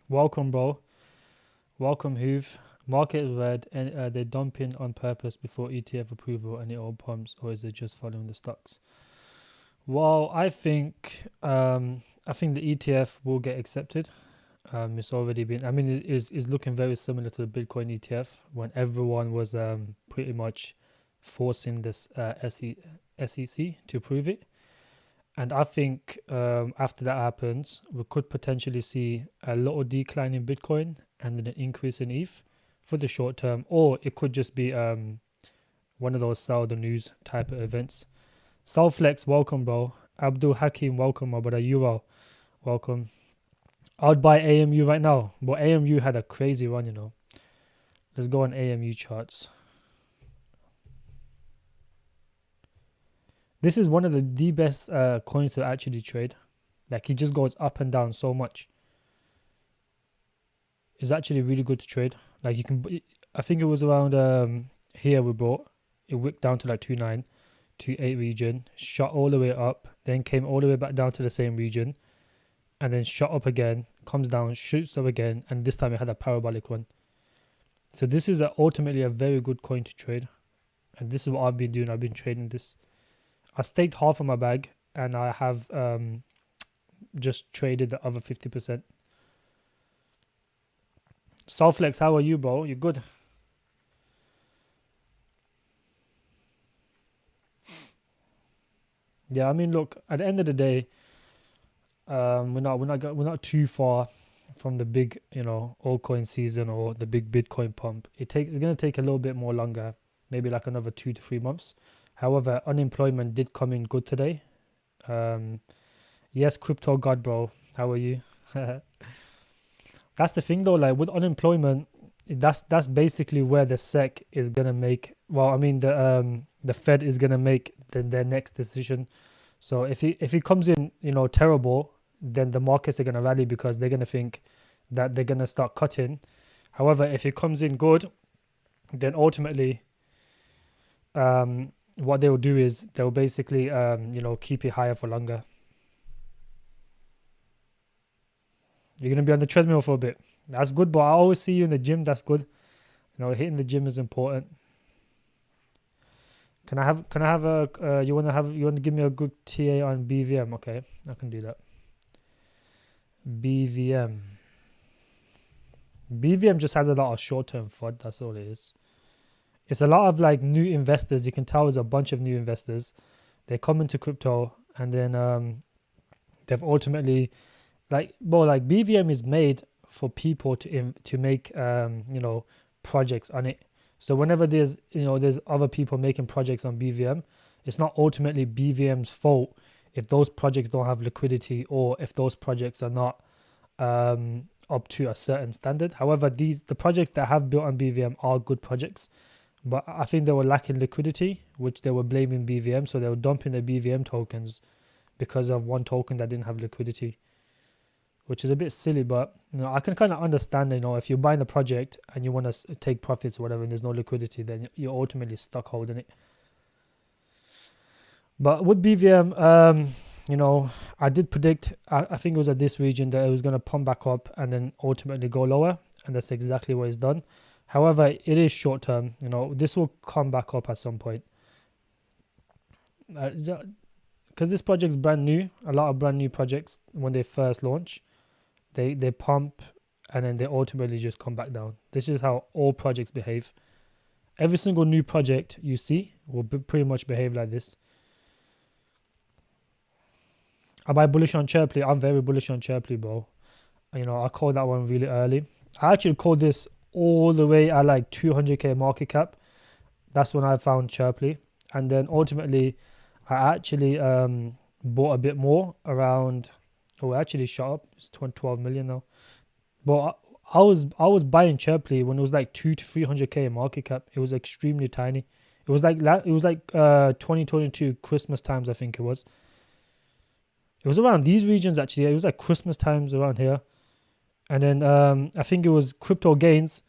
Welcome, bro. Welcome, Hoove. Market is red, and they're dumping on purpose before ETF approval, and it all pumps, or is it just following the stocks? Well, I think the ETF will get accepted. It's already been. I mean, it's looking very similar to the Bitcoin ETF when everyone was pretty much forcing this SEC to prove it. And I think after that happens, we could potentially see a little decline in Bitcoin and then an increase in ETH for the short term, or it could just be one of those sell the news type of events. Soulflex, welcome, bro. Abdul Hakim, welcome, my brother. Euro, welcome. I'd buy AMU right now, but AMU had a crazy run, you know. Let's go on AMU charts. This is one of the best coins to actually trade. Like, it just goes up and down so much. It's actually really good to trade. Like, you can, I think it was around here we bought. It wicked down to like 2.9, 2.8 region, shot all the way up, then came all the way back down to the same region, and then shot up again, comes down, shoots up again, and this time it had a parabolic run. So this is ultimately a very good coin to trade. And this is what I've been doing. I've been trading this. I staked half of my bag, and I have just traded the other 50%. Soulflex, how are you, bro? You good? Yeah, I mean, look, at the end of the day, we're not too far from the big, altcoin season or the big Bitcoin pump. It's gonna take a little bit more longer, maybe like another 2 to 3 months. However, unemployment did come in good today. Yes, crypto god, bro. How are you? That's the thing though, like with unemployment, that's basically where the SEC is gonna make. Well, I mean the Fed is gonna make their next decision. So if it comes in, terrible, then the markets are gonna rally because they're gonna think that they're gonna start cutting. However, if it comes in good, then ultimately, what they will do is they'll basically, keep it higher for longer. You're going to be on the treadmill for a bit. That's good, but I always see you in the gym. That's good. Hitting the gym is important. Can I have you want to give me a good TA on BVM? Okay, I can do that. BVM just has a lot of short-term FUD. That's all it is. It's a lot of like new investors. You can tell there's a bunch of new investors. They come into crypto and then they've ultimately BVM is made for people to make projects on it. So whenever there's other people making projects on BVM, it's not ultimately BVM's fault if those projects don't have liquidity or if those projects are not up to a certain standard. However, the projects that have built on BVM are good projects, but I think they were lacking liquidity, which they were blaming BVM. So they were dumping the BVM tokens because of one token that didn't have liquidity, which is a bit silly. But I can kind of understand, if you're buying the project and you want to take profits or whatever and there's no liquidity, then you're ultimately stuck holding it. But with BVM, I did predict, I think it was at this region, that it was going to pump back up and then ultimately go lower, and that's exactly what it's done. However, it is short term. This will come back up at some point. Because this project's brand new, a lot of brand new projects, when they first launch, they pump and then they ultimately just come back down. This is how all projects behave. Every single new project you see will pretty much behave like this. Am I bullish on Chirley? I'm very bullish on Chirley, bro. I called that one really early. I actually called this all the way at like 200k market cap. That's when I found Chirley. And then ultimately, I actually bought a bit more around. Oh, it actually shot up. It's 12 million now. But I was buying Chirley when it was like 2 to 300k market cap. It was extremely tiny. It was like 2022 Christmas times, I think it was. It was around these regions actually. It was like Christmas times around here. And then I think it was crypto gains.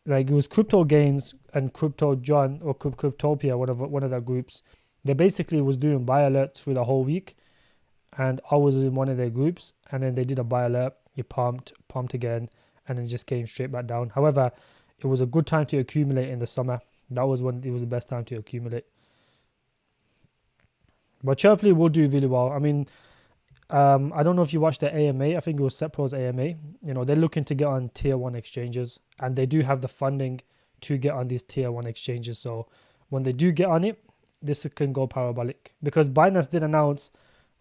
like it was Crypto Gains and Crypto John or Cryptopia, one of their groups. They basically was doing buy alerts through the whole week, and I was in one of their groups, and then they did a buy alert. You pumped again, and then just came straight back down. However, it was a good time to accumulate in the summer. That was when it was the best time to accumulate. But Chirley will do really well. I mean, I don't know if you watched the AMA. I think it was Setpro's AMA. You know, they're looking to get on tier 1 exchanges, and they do have the funding to get on these tier 1 exchanges. So when they do get on it, this can go parabolic, because Binance did announce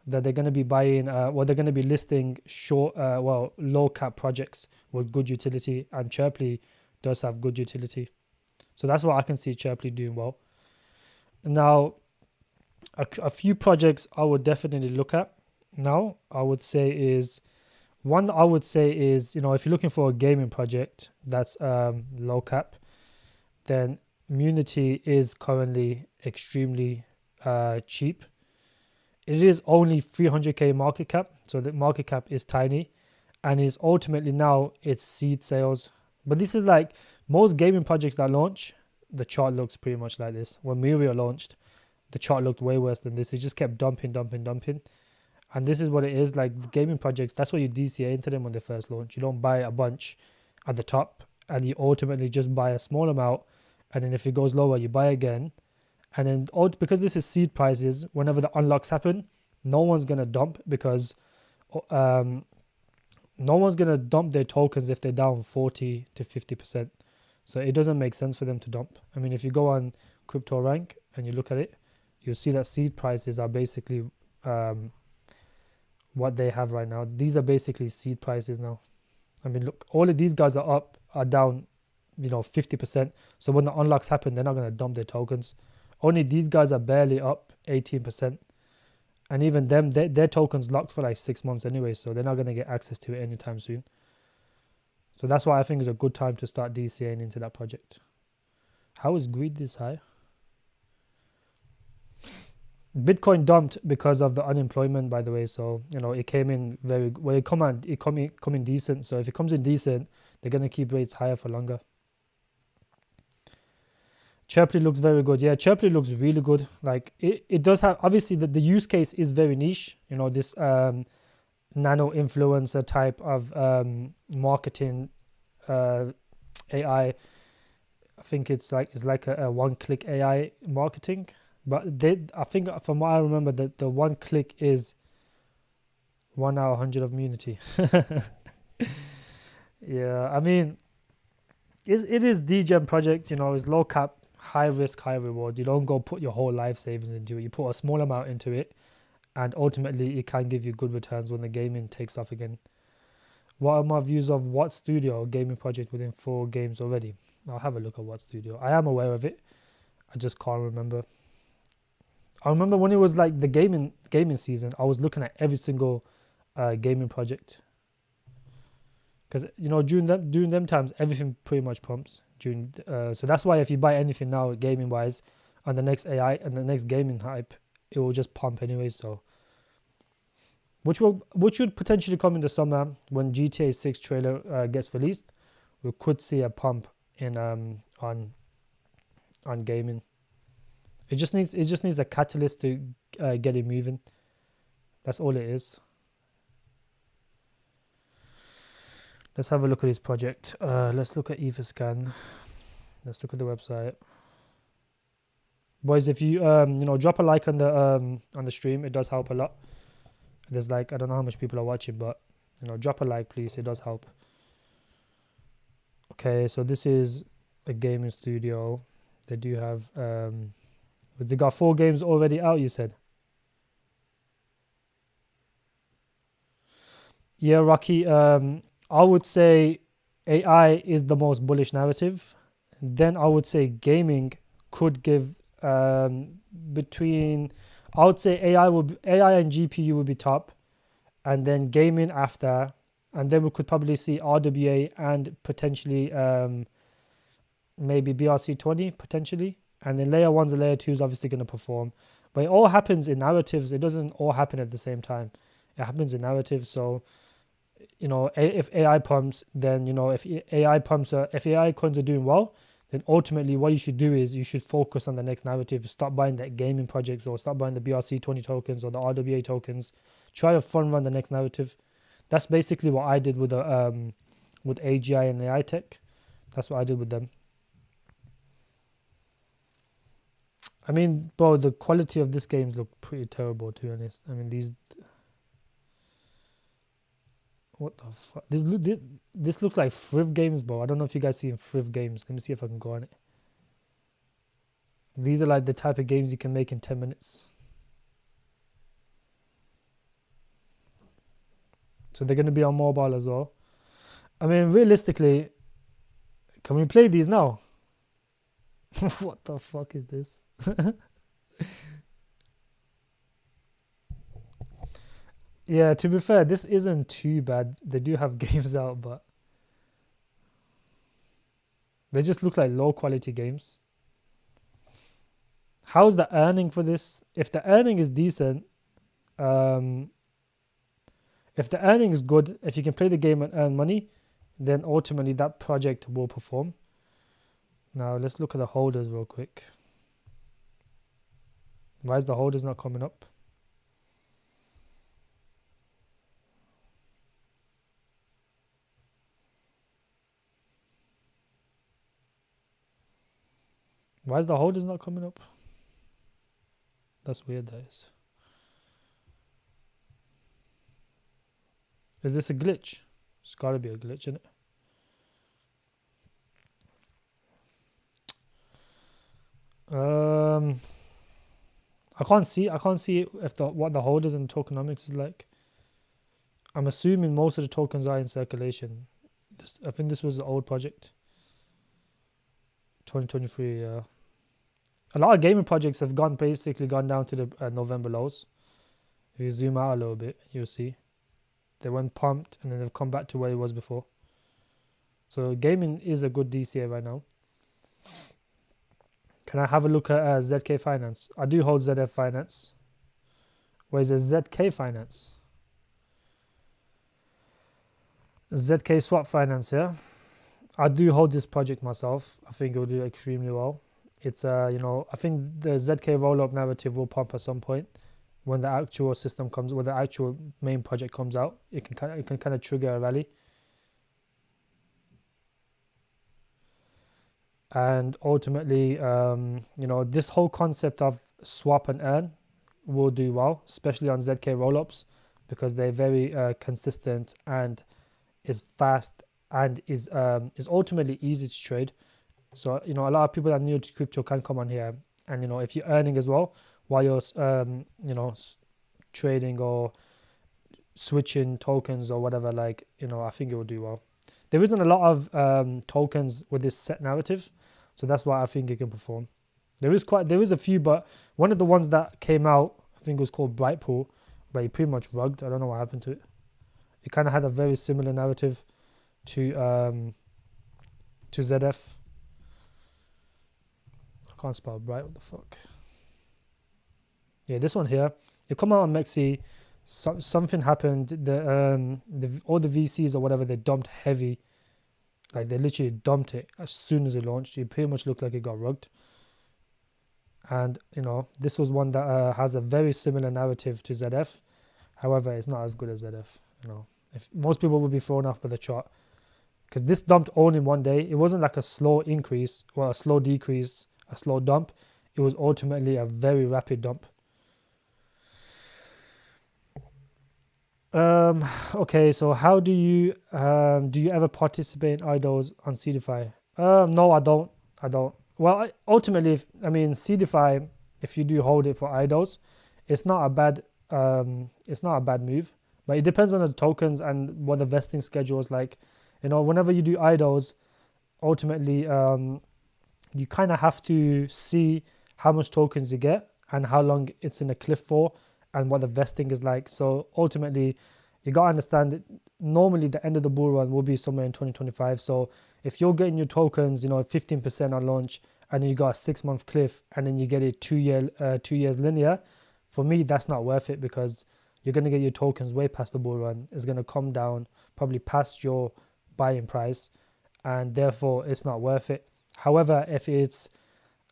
that they're going to be buying, they're going to be listing low cap projects with good utility, and Chirley does have good utility. So that's why I can see Chirley doing well. Now, a few projects I would definitely look at now, I would say is, you know, if you're looking for a gaming project that's low cap, then Munity is currently extremely cheap. It is only 300k market cap, so the market cap is tiny, and is ultimately now it's seed sales. But this is like most gaming projects that launch, the chart looks pretty much like this. When Muriel launched, the chart looked way worse than this. It just kept dumping. And this is what it is, like gaming projects, that's why you DCA into them when they first launch. You don't buy a bunch at the top, and you ultimately just buy a small amount, and then if it goes lower, you buy again. And then because this is seed prices, whenever the unlocks happen, no one's going to dump, because no one's going to dump their tokens if they're down 40 to 50%. So it doesn't make sense for them to dump. I mean, if you go on Crypto Rank and you look at it, you'll see that seed prices are basically what they have right now. These are basically seed prices now. I mean, look, all of these guys are down, you know, 50%. So when the unlocks happen, they're not going to dump their tokens. Only these guys are barely up 18%. And even them, their tokens locked for like 6 months anyway, so they're not going to get access to it anytime soon. So that's why I think it's a good time to start DCAing into that project. How is greed this high? Bitcoin dumped because of the unemployment, by the way. So, you know, it came in it come in decent. So if it comes in decent, they're going to keep rates higher for longer. Chirley looks very good. Yeah, Chirley looks really good. Like it does have, obviously the use case is very niche. You know, this nano influencer type of marketing AI. I think it's like a one-click AI marketing. But I think from what I remember, that the one click is 1 hour 100 of Munity. Yeah, I mean, it is DGEM project. You know, it's low cap, high risk, high reward. You don't go put your whole life savings into it. You put a small amount into it, and ultimately it can give you good returns when the gaming takes off again. What are my views of What Studio, gaming project within 4 games already? I'll have a look at What Studio. I am aware of it. I just can't remember. I remember when it was like the gaming season, I was looking at every single gaming project, because, you know, during them times, everything pretty much pumps. So that's why if you buy anything now, gaming wise, on the next AI and the next gaming hype, it will just pump anyway. So, which would potentially come in the summer when GTA 6 trailer gets released. We could see a pump in on gaming. It just needs a catalyst to get it moving. That's all it is. Let's have a look at this project. Let's look at Etherscan. Let's look at the website. Boys, if you drop a like on the stream, it does help a lot. There's I don't know how much people are watching, but drop a like, please. It does help. Okay, so this is a gaming studio. They do have they got 4 games already out, you said? Yeah, Rocky. I would say AI is the most bullish narrative. Then I would say gaming could give between. I would say AI and GPU would be top, and then gaming after, and then we could probably see RWA and potentially maybe BRC20 potentially, and then layer 1s and layer 2s obviously going to perform. But it all happens in narratives. It doesn't all happen at the same time. It happens in narratives. So if AI pumps, then if AI coins are doing well, then ultimately what you should do is you should focus on the next narrative. Stop buying that gaming projects, or stop buying the BRC20 tokens or the RWA tokens. Try to fund run the next narrative. That's basically what I did with AGI and AI Tech. That's what I did with them. I mean, bro, the quality of this games look pretty terrible, to be honest. I mean, what the fuck? This looks like Thrift games, bro. I don't know if you guys see in Thrift games. Let me see if I can go on it. These are like the type of games you can make in 10 minutes. So they're going to be on mobile as well. I mean, realistically, can we play these now? What the fuck is this? Yeah, to be fair, this isn't too bad. They do have games out, but they just look like low quality games. How's the earning for this? If the earning is decent, if the earning is good, if you can play the game and earn money, then ultimately that project will perform. Now let's look at the holders real quick. Why is the holders not coming up? Why is the holders not coming up? That's weird, that is. Is this a glitch? It's gotta be a glitch, isn't it? I can't see if what the holders and tokenomics is like. I'm assuming most of the tokens are in circulation. I think this was the old project. 2023, yeah. A lot of gaming projects have basically gone down to the November lows. If you zoom out a little bit, you'll see. They went pumped and then they've come back to where it was before. So gaming is a good DCA right now. Can I have a look at ZK Finance? I do hold ZF Finance. Where is it? ZK Finance? ZK Swap Finance, yeah? I do hold this project myself. I think it will do extremely well. It's I think the ZK roll-up narrative will pump at some point when the actual system comes, when the actual main project comes out. It can kind of trigger a rally. And ultimately, this whole concept of swap and earn will do well, especially on ZK rollups, because they're very consistent and is fast and is ultimately easy to trade. So a lot of people that are new to crypto can come on here, and if you're earning as well while you're trading or switching tokens or whatever, I think it will do well. There isn't a lot of tokens with this set narrative, so that's why I think it can perform. There is a few, but one of the ones that came out, I think it was called Brightpool, but it pretty much rugged. I don't know what happened to it. It kind of had a very similar narrative to ZF. I can't spell bright. What the fuck? Yeah, this one here. It come out on Mexi. Something happened. All the VCs or whatever, they dumped heavy. Like they literally dumped it as soon as it launched. It pretty much looked like it got rugged. And this was one that has a very similar narrative to ZF. However, it's not as good as ZF. If most people would be thrown off by the chart, because this dumped all in one day. It wasn't like a slow increase or a slow decrease, a slow dump. It was ultimately a very rapid dump. Okay, so how do you ever participate in IDOs on CDeFi? No, I don't. Well, ultimately, CDeFi, if you do hold it for IDOs, it's not a bad move, but it depends on the tokens and what the vesting schedule is like. Whenever you do IDOs, ultimately, you kind of have to see how much tokens you get and how long it's in a cliff for, and what the vesting is like. So ultimately, you got to understand that normally the end of the bull run will be somewhere in 2025. So if you're getting your tokens, 15% on launch, and then you got a 6-month cliff, and then you get it 2 years linear, for me, that's not worth it, because you're going to get your tokens way past the bull run. It's going to come down probably past your buying price, and therefore it's not worth it. However, if it's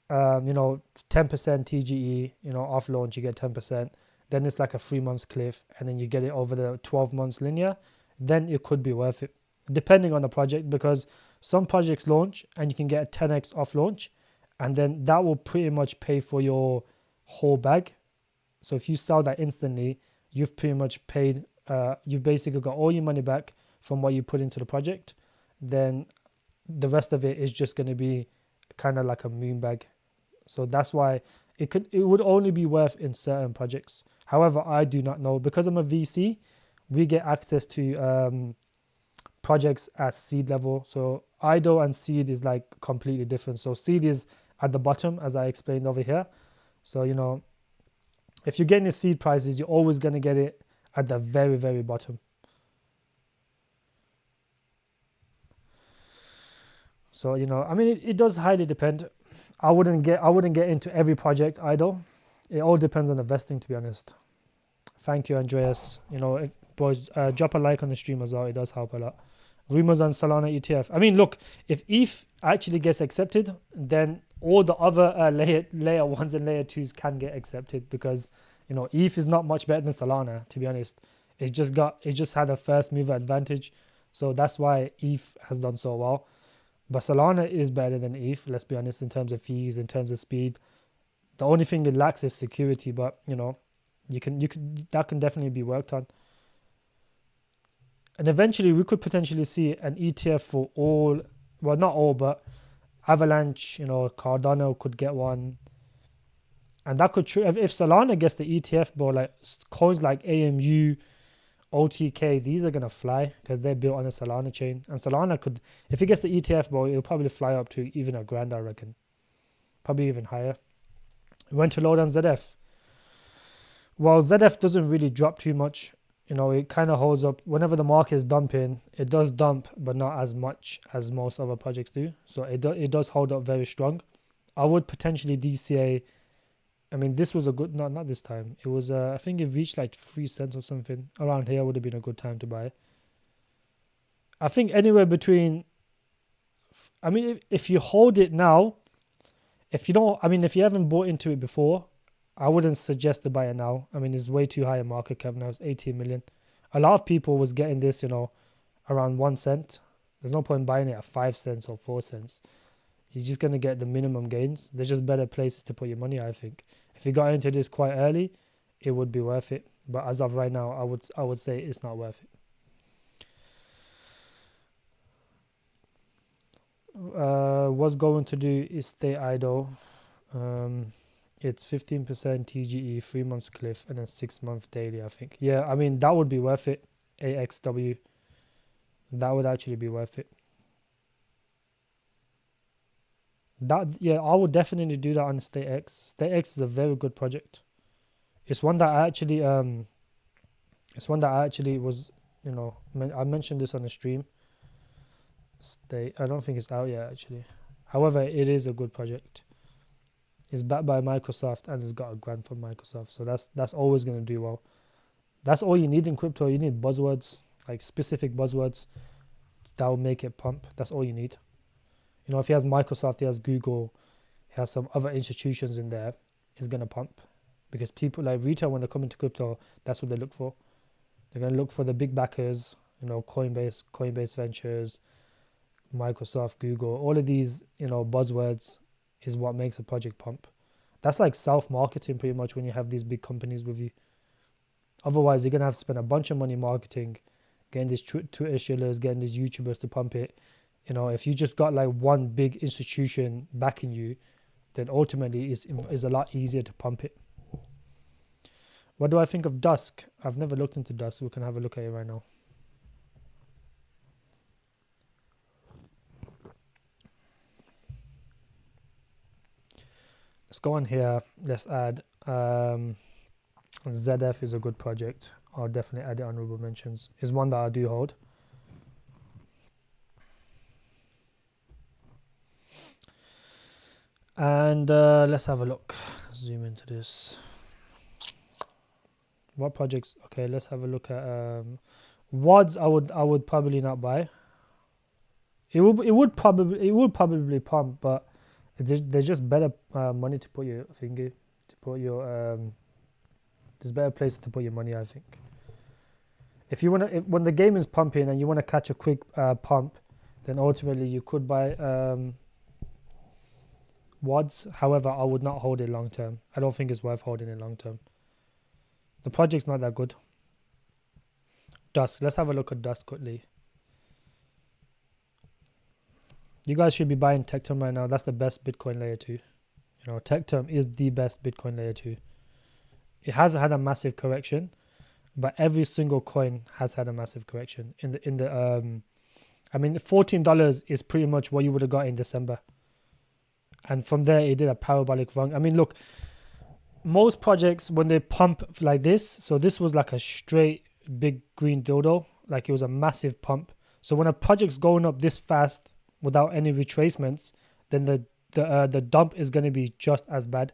10% TGE, off launch you get 10%, then it's like a 3 months cliff, and then you get it over the 12 months linear, then it could be worth it, depending on the project, because some projects launch and you can get a 10x off launch, and then that will pretty much pay for your whole bag. So if you sell that instantly, you've pretty much paid, you've basically got all your money back from what you put into the project. Then the rest of it is just going to be kind of like a moon bag. So that's why it would only be worth in certain projects. However, I do not know, because I'm a VC, we get access to projects at seed level. So IDO and seed is like completely different. So seed is at the bottom, as I explained over here. So if you're getting the seed prices, you're always going to get it at the very, very bottom. So it does highly depend. I wouldn't get into every project either. It all depends on the vesting, to be honest. Thank you, Andreas. If boys, drop a like on the stream as well. It does help a lot. Rumors on Solana ETF. I mean, look, if ETH actually gets accepted, then all the other layer ones and layer twos can get accepted, because ETH is not much better than Solana, to be honest. It just had a first mover advantage, so that's why ETH has done so well. But Solana is better than ETH, let's be honest, in terms of fees, in terms of speed. The only thing it lacks is security, but that can definitely be worked on. And eventually we could potentially see an ETF for all, well, not all, but Avalanche, Cardano could get one. And that could, if Solana gets the ETF, bro, like coins like AMU, OTK, these are going to fly because they're built on a Solana chain. And Solana could, if it gets the ETF, bro, it'll probably fly up to even $1,000, I reckon. Probably even higher. We went to load on ZF. Well, ZF doesn't really drop too much. It kind of holds up. Whenever the market is dumping, it does dump, but not as much as most other projects do. So it does hold up very strong. I would potentially DCA. I mean, this was a good, not this time. It was, I think it reached like 3 cents or something. Around here would have been a good time to buy. I think anywhere between, I mean, if you hold it now, if you haven't bought into it before, I wouldn't suggest to buy it now. I mean, it's way too high a market cap now. It's 18 million. A lot of people was getting this, around 1 cent. There's no point buying it at 5 cents or 4 cents. You're just going to get the minimum gains. There's just better places to put your money, I think. If you got into this quite early, it would be worth it. But as of right now, I would say it's not worth it. What's going to do is stay idle. It's 15% TGE, 3 months cliff, and then 6 month daily, I think. Yeah, I mean, that would be worth it. AXW. That would actually be worth it. I would definitely do that on StateX. StateX is a very good project. It's one that I actually was, I mentioned this on the stream. I don't think it's out yet, actually. However, it is a good project. It's backed by Microsoft and it's got a grant from Microsoft. So that's always going to do well. That's all you need in crypto. You need buzzwords, like specific buzzwords that will make it pump. That's all you need. If he has Microsoft, he has Google, he has some other institutions in there, it's going to pump. Because people like retail, when they come into crypto, that's what they look for. They're going to look for the big backers, Coinbase Ventures, Microsoft, Google, all of these, buzzwords is what makes a project pump. That's like self-marketing pretty much when you have these big companies with you. Otherwise, you're going to have to spend a bunch of money marketing, getting these Twitter shillers, getting these YouTubers to pump it. If you just got like one big institution backing you, then ultimately it's a lot easier to pump it. What do I think of Dusk? I've never looked into Dusk. We can have a look at it right now. Let's go on here. Let's add ZF is a good project. I'll definitely add it honorable mentions. Is one that I do hold. And let's have a look. Zoom into this. What projects? Okay, let's have a look at WADs. I would probably not buy. It would probably pump, but there's just better money to put your finger to put your there's better places to put your money, I think. If you when the game is pumping and you want to catch a quick pump, then ultimately you could buy WADs. However, I would not hold it long term. I don't think it's worth holding it long term. The project's not that good. Dusk. Let's have a look at Dusk quickly. You guys should be buying Tectum right now. That's the best Bitcoin layer 2. Tectum is the best Bitcoin layer 2. It has had a massive correction, but every single coin has had a massive correction. I mean, $14 is pretty much what you would have got in December. And from there, it did a parabolic run. I mean, look, most projects, when they pump like this, so this was like a straight big green dildo, like it was a massive pump. So when a project's going up this fast without any retracements, then the dump is going to be just as bad.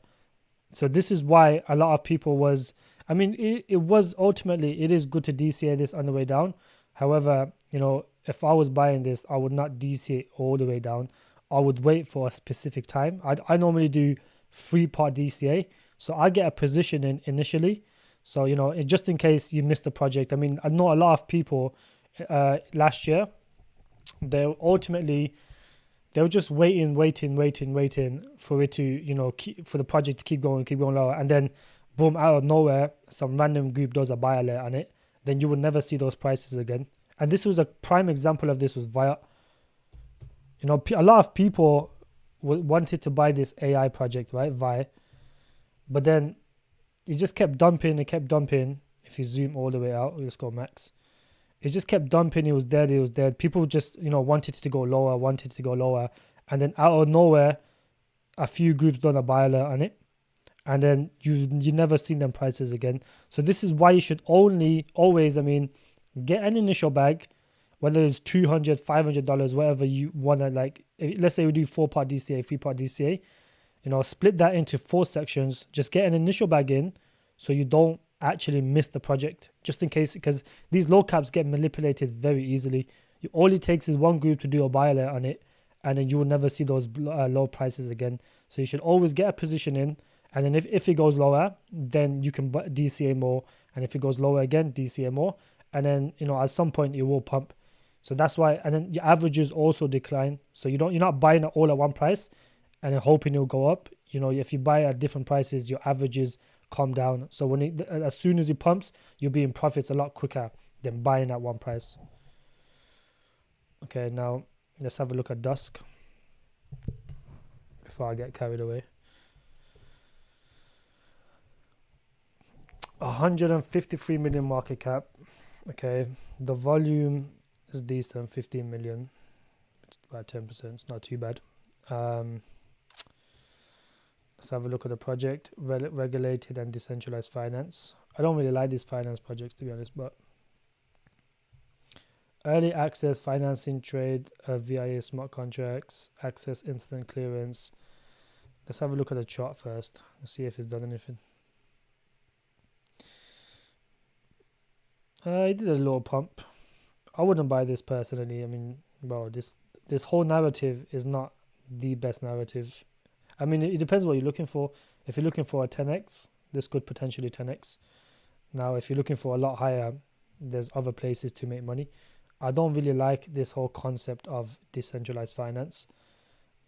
So this is why a lot of people was, I mean, it was ultimately, it is good to DCA this on the way down. However, if I was buying this, I would not DCA all the way down. I would wait for a specific time. I normally do 3-part DCA. So I get a position in initially. So, just in case you missed the project. I mean, I know a lot of people last year, they were just waiting for it to, for the project to keep going lower. And then, boom, out of nowhere, some random group does a buy alert on it. Then you will never see those prices again. And this was a prime example of this was Viot. A lot of people wanted to buy this AI project, right, Vi. But then it just kept dumping. If you zoom all the way out, let's go max. It just kept dumping. It was dead. People just, wanted to go lower. And then out of nowhere, a few groups done a buy alert on it. And then you never seen them prices again. So this is why you should always, get an initial bag, whether it's $200, $500, whatever you want to, like, let's say we do 4-part DCA, 3-part DCA, split that into 4 sections, just get an initial bag in so you don't actually miss the project, just in case, because these low caps get manipulated very easily. All it takes is one group to do a buy alert on it, and then you will never see those low prices again. So you should always get a position in, and then if it goes lower, then you can DCA more, and if it goes lower again, DCA more, and then at some point it will pump. So that's why, and then your averages also decline. So you're not buying it all at one price and then hoping it'll go up. If you buy at different prices, your averages calm down. So as soon as it pumps, you'll be in profits a lot quicker than buying at one price. Okay, now let's have a look at Dusk before I get carried away. 153 million market cap. Okay, the volume is decent, 15 million. It's about 10%. It's not too bad. Let's have a look at the project. Regulated and decentralized finance. I don't really like these finance projects, to be honest, but early access financing trade, VIA smart contracts, access instant clearance. Let's have a look at the chart first. Let's see if it's done anything. It did a little pump. I wouldn't buy this personally. This whole narrative is not the best narrative. It depends what you're looking for. If you're looking for a 10x, this could potentially 10x. Now, if you're looking for a lot higher, there's other places to make money. I don't really like this whole concept of decentralized finance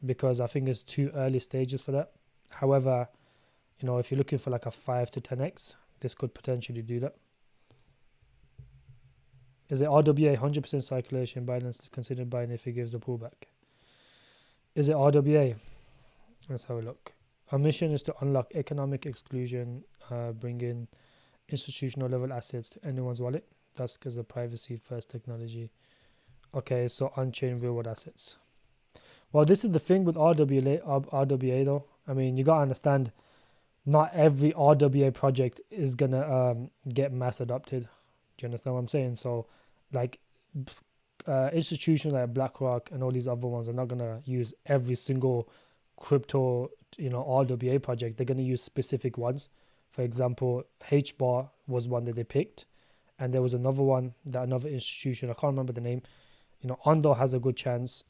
because I think it's too early stages for that. However, if you're looking for like a 5 to 10x, this could potentially do that. Is it RWA 100% circulation? Binance is considered buying if it gives a pullback. Is it RWA? Let's have a look. Our mission is to unlock economic exclusion, bring in institutional level assets to anyone's wallet. Dusk is a privacy first technology. Okay, so on-chain real world assets. Well, this is the thing with RWA though. You gotta understand, not every RWA project is gonna get mass adopted. Do you understand what I'm saying? So, like, institutions like BlackRock and all these other ones are not gonna use every single crypto, RWA project. They're gonna use specific ones. For example, HBAR was one that they picked, and there was another one that another institution, I can't remember the name. Ondo has a good chance.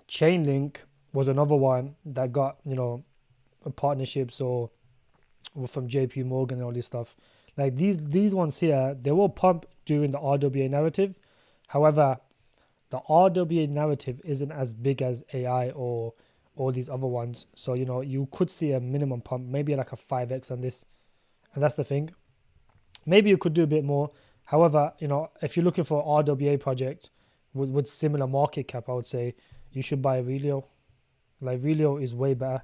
Chainlink was another one that got partnerships or from JP Morgan and all this stuff. Like these ones here, they will pump during the RWA narrative. However, the RWA narrative isn't as big as AI or all these other ones. So, you could see a minimum pump, maybe like a 5x on this. And that's the thing. Maybe you could do a bit more. However, if you're looking for an RWA project with similar market cap, I would say you should buy Relio. Like Relio is way better.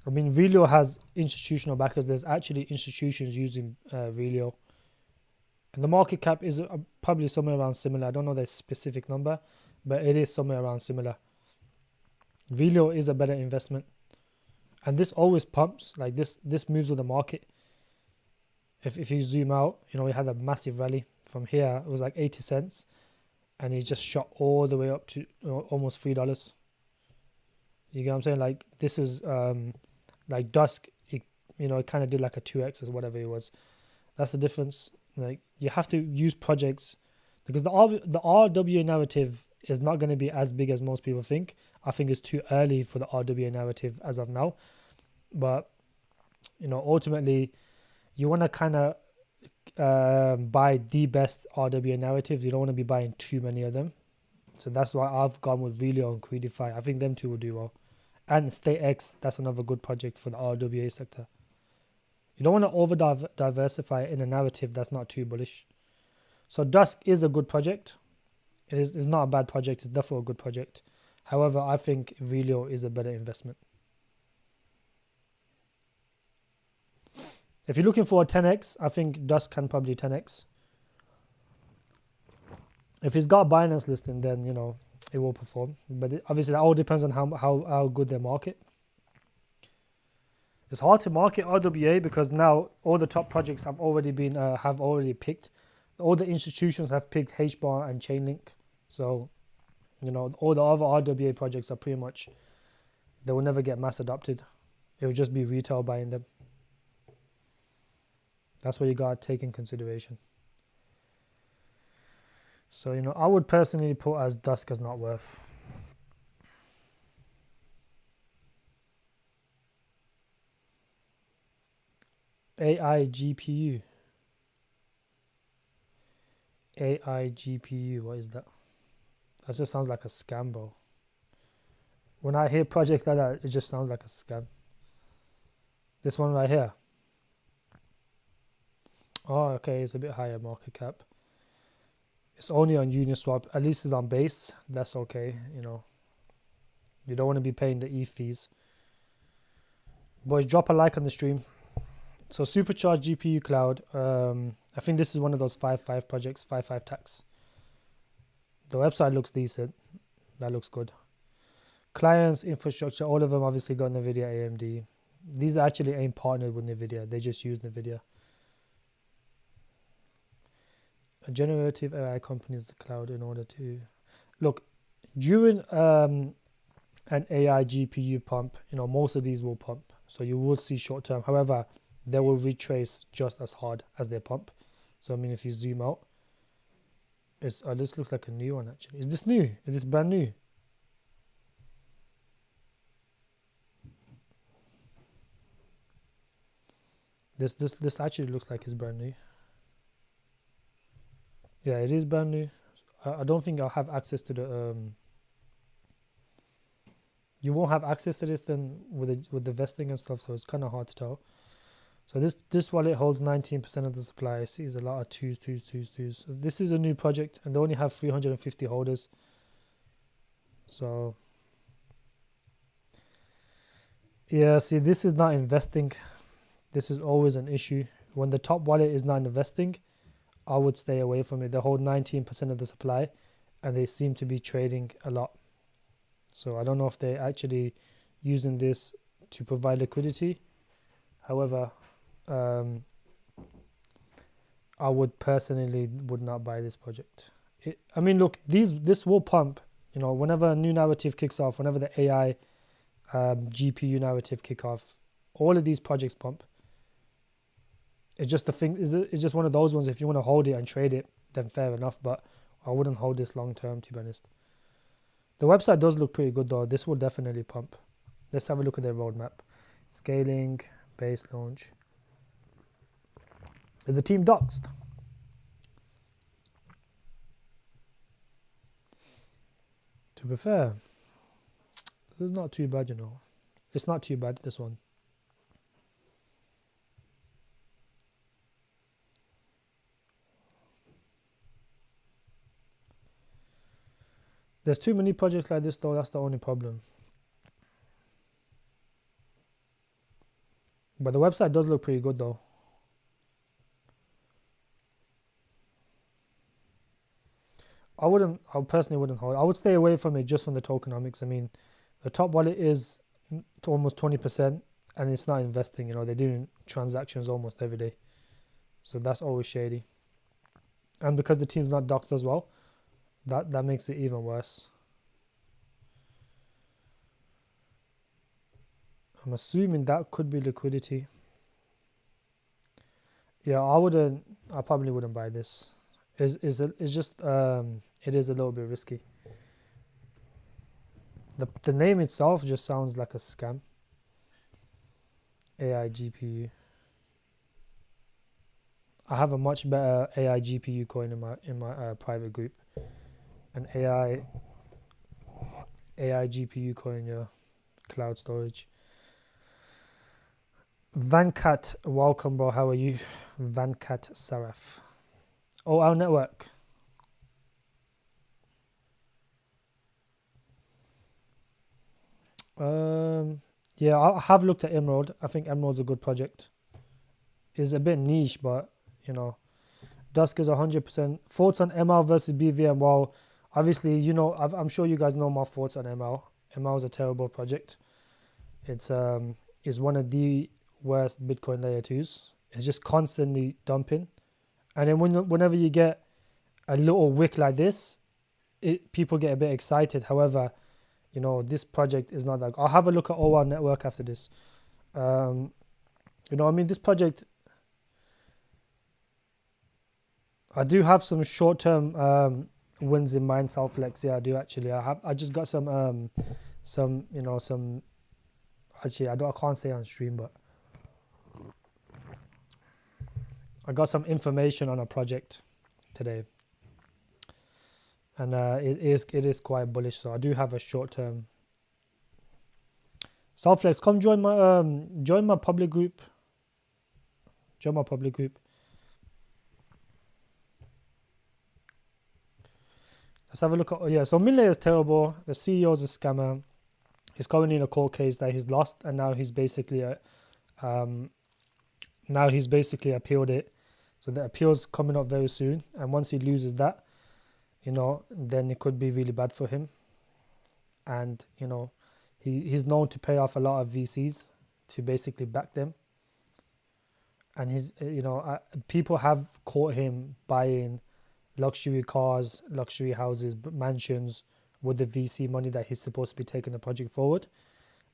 I mean, Relio has institutional backers. There's actually institutions using Relio. And the market cap is probably somewhere around similar. I don't know the specific number, but it is somewhere around similar. Relio is a better investment. And this always pumps. Like this moves with the market. If you zoom out, we had a massive rally from here. It was like 80 cents. And it just shot all the way up to almost $3. You get what I'm saying? Like this is like dusk. It kind of did like a 2x or whatever it was. That's the difference. Like you have to use projects because the RWA narrative is not going to be as big as most people think. I think it's too early for the RWA narrative as of now. But ultimately, you want to kind of buy the best RWA narrative. You don't want to be buying too many of them. So that's why I've gone with Relio and Creedify. I think them two will do well. And StateX, that's another good project for the RWA sector. You don't want to over diversify in a narrative that's not too bullish. So Dusk is a good project. It's not a bad project. It's definitely a good project. However, I think Relio is a better investment. If you're looking for a 10x, I think Dusk can probably 10x. If it's got a Binance listing, then it will perform. But obviously, that all depends on how good they market. It's hard to market RWA because now all the top projects have already picked. All the institutions have picked HBAR and Chainlink. So, all the other RWA projects are pretty much, they will never get mass adopted. It will just be retail buying them. That's what you got to take in consideration. So, I would personally put as Dusk as not worth. AI GPU. What is that? That just sounds like a scam, bro. When I hear projects like that, it just sounds like a scam. This one right here. Oh, okay, it's a bit higher market cap. It's only on Uniswap. At least it's on base. That's okay, You don't want to be paying the ETH fees. Boys, drop a like on the stream. So Supercharged GPU Cloud. I think this is one of those 5.5 projects, 5.5 tax. The website looks decent. That looks good. Clients, infrastructure, all of them obviously got NVIDIA, AMD. These actually ain't partnered with NVIDIA. They just use NVIDIA. A generative AI company is the cloud in order to... Look, during an AI GPU pump, most of these will pump. So you will see short term. However, they will retrace just as hard as they pump. So, I mean, if you zoom out, this looks like a new one, actually. Is this new? Is this brand new? This actually looks like it's brand new. Yeah, it is brand new. I don't think I'll have access to the... You won't have access to this then with the vesting and stuff, so it's kind of hard to tell. So this wallet holds 19% of the supply. I see there's a lot of twos. So this is a new project, and they only have 350 holders. So yeah, see, this is not investing. This is always an issue. When the top wallet is not investing, I would stay away from it. They hold 19% of the supply, and they seem to be trading a lot. So I don't know if they're actually using this to provide liquidity. However, I would personally would not buy this project. I mean, look, this will pump. Whenever a new narrative kicks off, whenever the AI GPU narrative kickoff. All of these projects pump. It's just the thing. It's just one of those ones. If you want to hold it and trade it, then fair enough. But I wouldn't hold this long term, to be honest. The website does look pretty good though. This will definitely pump. Let's have a look at their roadmap. Scaling, base launch. Is the team doxed? To be fair, this is not too bad, you know. It's not too bad, this one. There's too many projects like this though, that's the only problem. But the website does look pretty good though. I personally wouldn't hold. I would stay away from it just from the tokenomics. I mean, the top wallet is to almost 20% and it's not investing, you know, they're doing transactions almost every day. So that's always shady. And because the team's not doxed as well, that makes it even worse. I'm assuming that could be liquidity. Yeah, I probably wouldn't buy this. It's just it is a little bit risky. The name itself just sounds like a scam. AI GPU. I have a much better AI GPU coin in my private group. An AI GPU coin, yeah. Cloud storage. Vankat, welcome bro. How are you? Vankat Saraf. Oh, our network. Yeah, I have looked at Emerald. I think Emerald's a good project. It's a bit niche, but you know, Dusk is 100%. Thoughts on ML versus BVM? Well, obviously, you know, I'm sure you guys know my thoughts on ML. ML is a terrible project. It's one of the worst Bitcoin layer 2s. It's just constantly dumping, and then whenever you get a little wick like this, people get a bit excited. However, you know, this project is not that. I'll have a look at OR network after this. You know, I mean, this project, I do have some short-term wins in mind. Self-flex, yeah, I do actually. I just got some you know, some. Actually, I can't say on stream, but I got some information on a project today, and it is quite bullish. So I do have a short-term. Self-flex, come join my public group. Join my public group. Let's have a look at. Oh yeah, so Minlay is terrible. The CEO is a scammer. He's currently in a court case that he's lost, and now he's basically appealed it. So the appeal's coming up very soon, and once he loses that, you know, then it could be really bad for him. And you know, he's known to pay off a lot of VCs to basically back them. And people have caught him buying luxury cars, luxury houses, mansions with the VC money that he's supposed to be taking the project forward.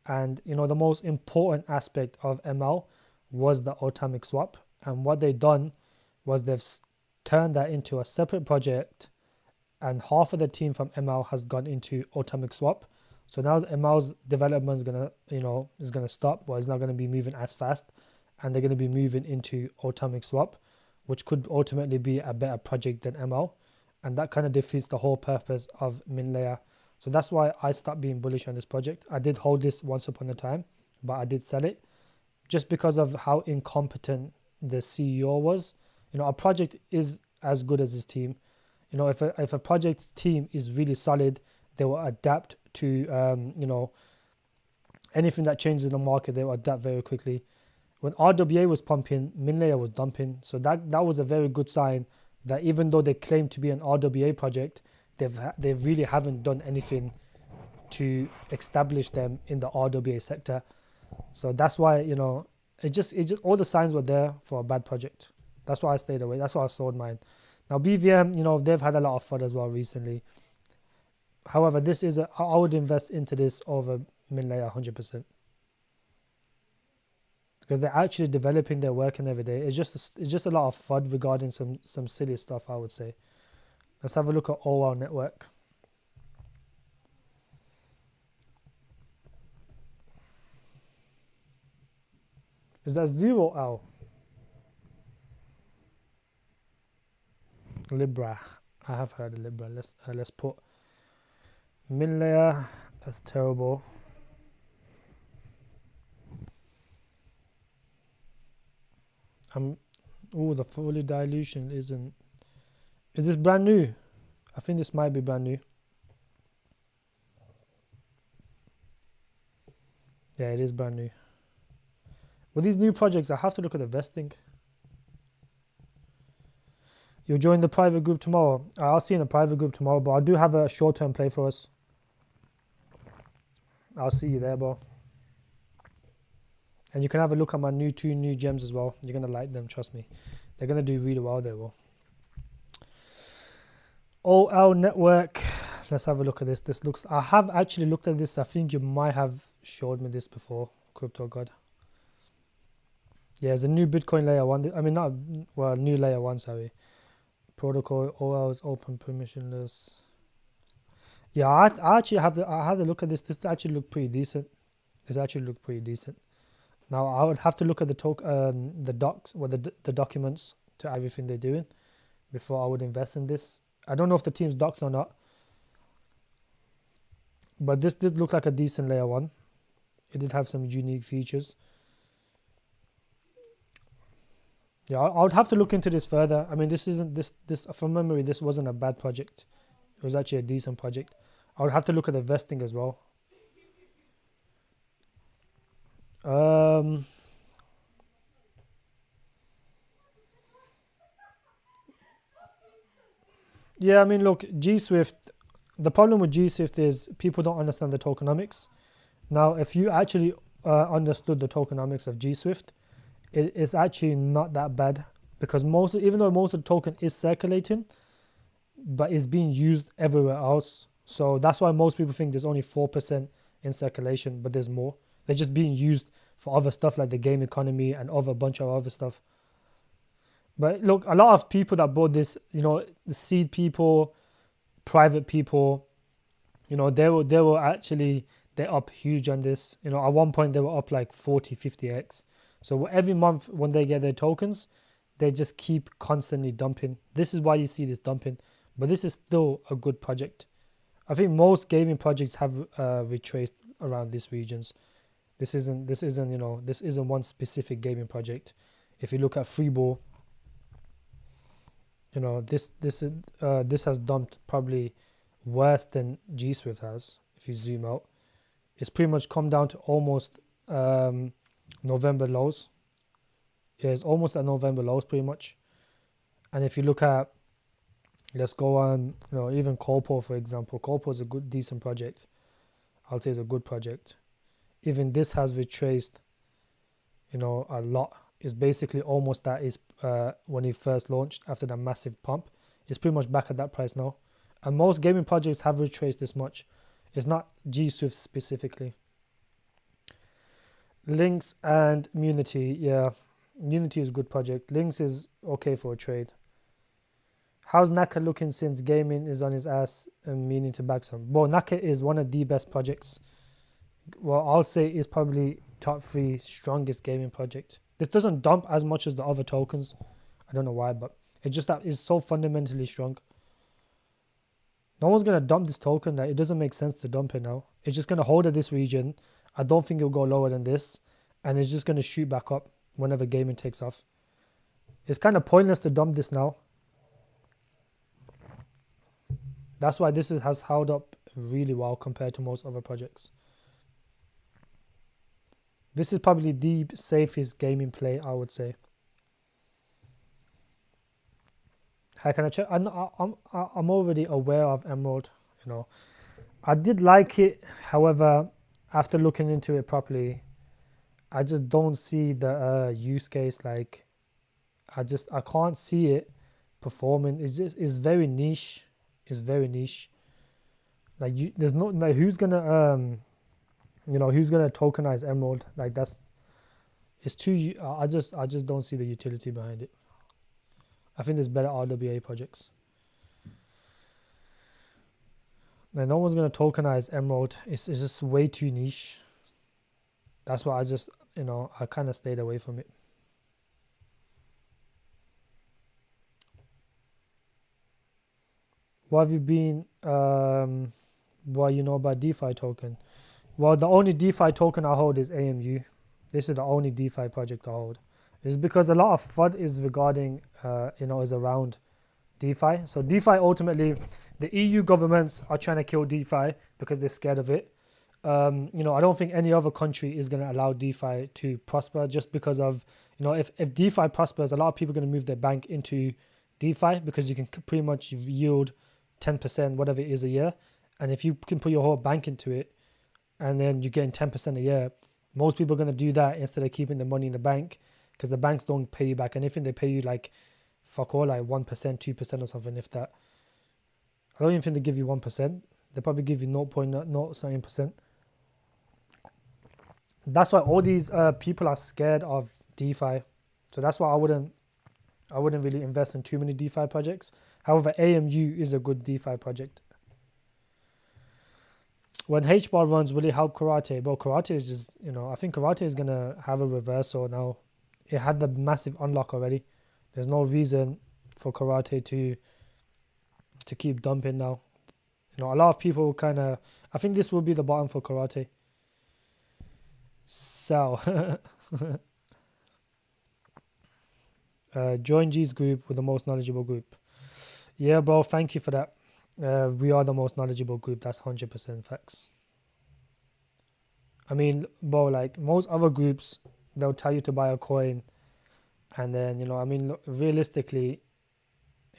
And you know, the most important aspect of ML was the atomic swap, and what they've done was they've turned that into a separate project, and half of the team from ML has gone into atomic swap. So now ML's development is gonna stop, but it's not gonna be moving as fast, and they're gonna be moving into atomic swap, which could ultimately be a better project than ML. And that kind of defeats the whole purpose of MinLayer. So that's why I stopped being bullish on this project. I did hold this once upon a time, but I did sell it just because of how incompetent the CEO was. You know, a project is as good as his team. You know, if a project's team is really solid, they will adapt to you know, anything that changes in the market. They will adapt very quickly. When RWA was pumping, MinLayer was dumping. So that was a very good sign that even though they claim to be an RWA project, they really haven't done anything to establish them in the RWA sector. So that's why, you know, it just all the signs were there for a bad project. That's why I stayed away. That's why I sold mine. Now BVM, you know, they've had a lot of FUD as well recently. However, I would invest into this over min layer 100%, because they're actually developing their work and every day. It's just a lot of FUD regarding some silly stuff, I would say. Let's have a look at OL network. Is that 0L? Libra. I have heard of Libra. Let's put min layer. That's terrible. Oh, the fully dilution isn't. Is this brand new? I think this might be brand new. Yeah, it is brand new. With these new projects, I have to look at the vesting. You'll join the private group tomorrow. I'll see you in a private group tomorrow, but I do have a short-term play for us. I'll see you there, bro. And you can have a look at my two new gems as well. You're gonna like them, trust me. They're gonna do really well there, bro. OL network. Let's have a look at this. This looks. I have actually looked at this. I think you might have showed me this before, Crypto God. Yeah, it's a new Bitcoin layer 1. I mean, not well, new layer 1. Sorry. Protocol OL is open, permissionless. Yeah, I actually have I had a look at this. This actually looked pretty decent. Now I would have to look at the docs or the documents to everything they're doing before I would invest in this. I don't know if the team's docs or not, but this did look like a decent layer 1. It did have some unique features. Yeah, I would have to look into this further. I mean, this from memory, this wasn't a bad project. It was actually a decent project. I would have to look at the vesting as well. Yeah, I mean, look, G Swift. The problem with G Swift is people don't understand the tokenomics. Now, if you actually understood the tokenomics of G Swift, it is actually not that bad, because even though most of the token is circulating, but it's being used everywhere else. So that's why most people think there's only 4% in circulation, but there's more. They're just being used for other stuff like the game economy and a bunch of other stuff. But look, a lot of people that bought this, the seed people, private people, they're up huge on this. At one point they were up like 40, 50x. So every month when they get their tokens, they just keep constantly dumping. This is why you see this dumping. But this is still a good project. I think most gaming projects have retraced around these regions. This isn't one specific gaming project. If you look at Freeball, this has dumped probably worse than G Swift has. If you zoom out, it's pretty much come down to almost November lows. Yeah, it's almost at November lows pretty much. And if you look at, let's go on, even Corpo, for example. Corpo is a decent project. I'll say it's a good project. Even this has retraced, a lot. It's basically almost that is when he first launched after that massive pump. It's pretty much back at that price now. And most gaming projects have retraced this much. It's not G Swift specifically. Lynx and Munity, yeah. Munity is a good project. Lynx is okay for a trade. How's Naka looking since gaming is on his ass and meaning to back some? Well, Naka is one of the best projects. Well, I'll say it's probably top 3 strongest gaming project. This doesn't dump as much as the other tokens. I don't know why, but it's just that it's so fundamentally strong. No one's going to dump this token. That it doesn't make sense to dump it now. It's just going to hold at this region. I don't think it'll go lower than this. And it's just going to shoot back up whenever gaming takes off. It's kind of pointless to dump this now. That's why this has held up really well compared to most other projects. This is probably the safest gaming play, I would say. How can I check? I'm already aware of Emerald. I did like it. However, after looking into it properly, I just don't see the use case. Like, I can't see it performing. It's very niche. It's very niche. Like, there's no, like, who's gonna You know, who's gonna tokenize Emerald? Like it's too. I just don't see the utility behind it. I think there's better RWA projects. Like, no one's gonna tokenize Emerald. It's just way too niche. That's why I kind of stayed away from it. What have you been? What you know about DeFi token? Well, the only DeFi token I hold is AMU. This is the only DeFi project I hold. It's because a lot of FUD is regarding, is around DeFi. So DeFi ultimately, the EU governments are trying to kill DeFi because they're scared of it. I don't think any other country is going to allow DeFi to prosper just because of, if DeFi prospers, a lot of people are going to move their bank into DeFi because you can pretty much yield 10%, whatever it is a year. And if you can put your whole bank into it and then you're getting 10% a year, most people are going to do that instead of keeping the money in the bank because the banks don't pay you back anything. They pay you like fuck all, like 1%, 2% or something, if that. I don't even think they give you 1%. They probably give you 0.0 something%. That's why all these people are scared of DeFi. So that's why I wouldn't really invest in too many DeFi projects. However, AMU is a good DeFi project. When HBAR runs, will it help Karate? Well, Karate is just, I think Karate is going to have a reversal now. It had the massive unlock already. There's no reason for Karate to keep dumping now. A lot of people I think this will be the bottom for Karate. So, join G's group with the most knowledgeable group. Yeah, bro, thank you for that. We are the most knowledgeable group. That's 100% facts. I mean, bro, like most other groups, they'll tell you to buy a coin, and then realistically,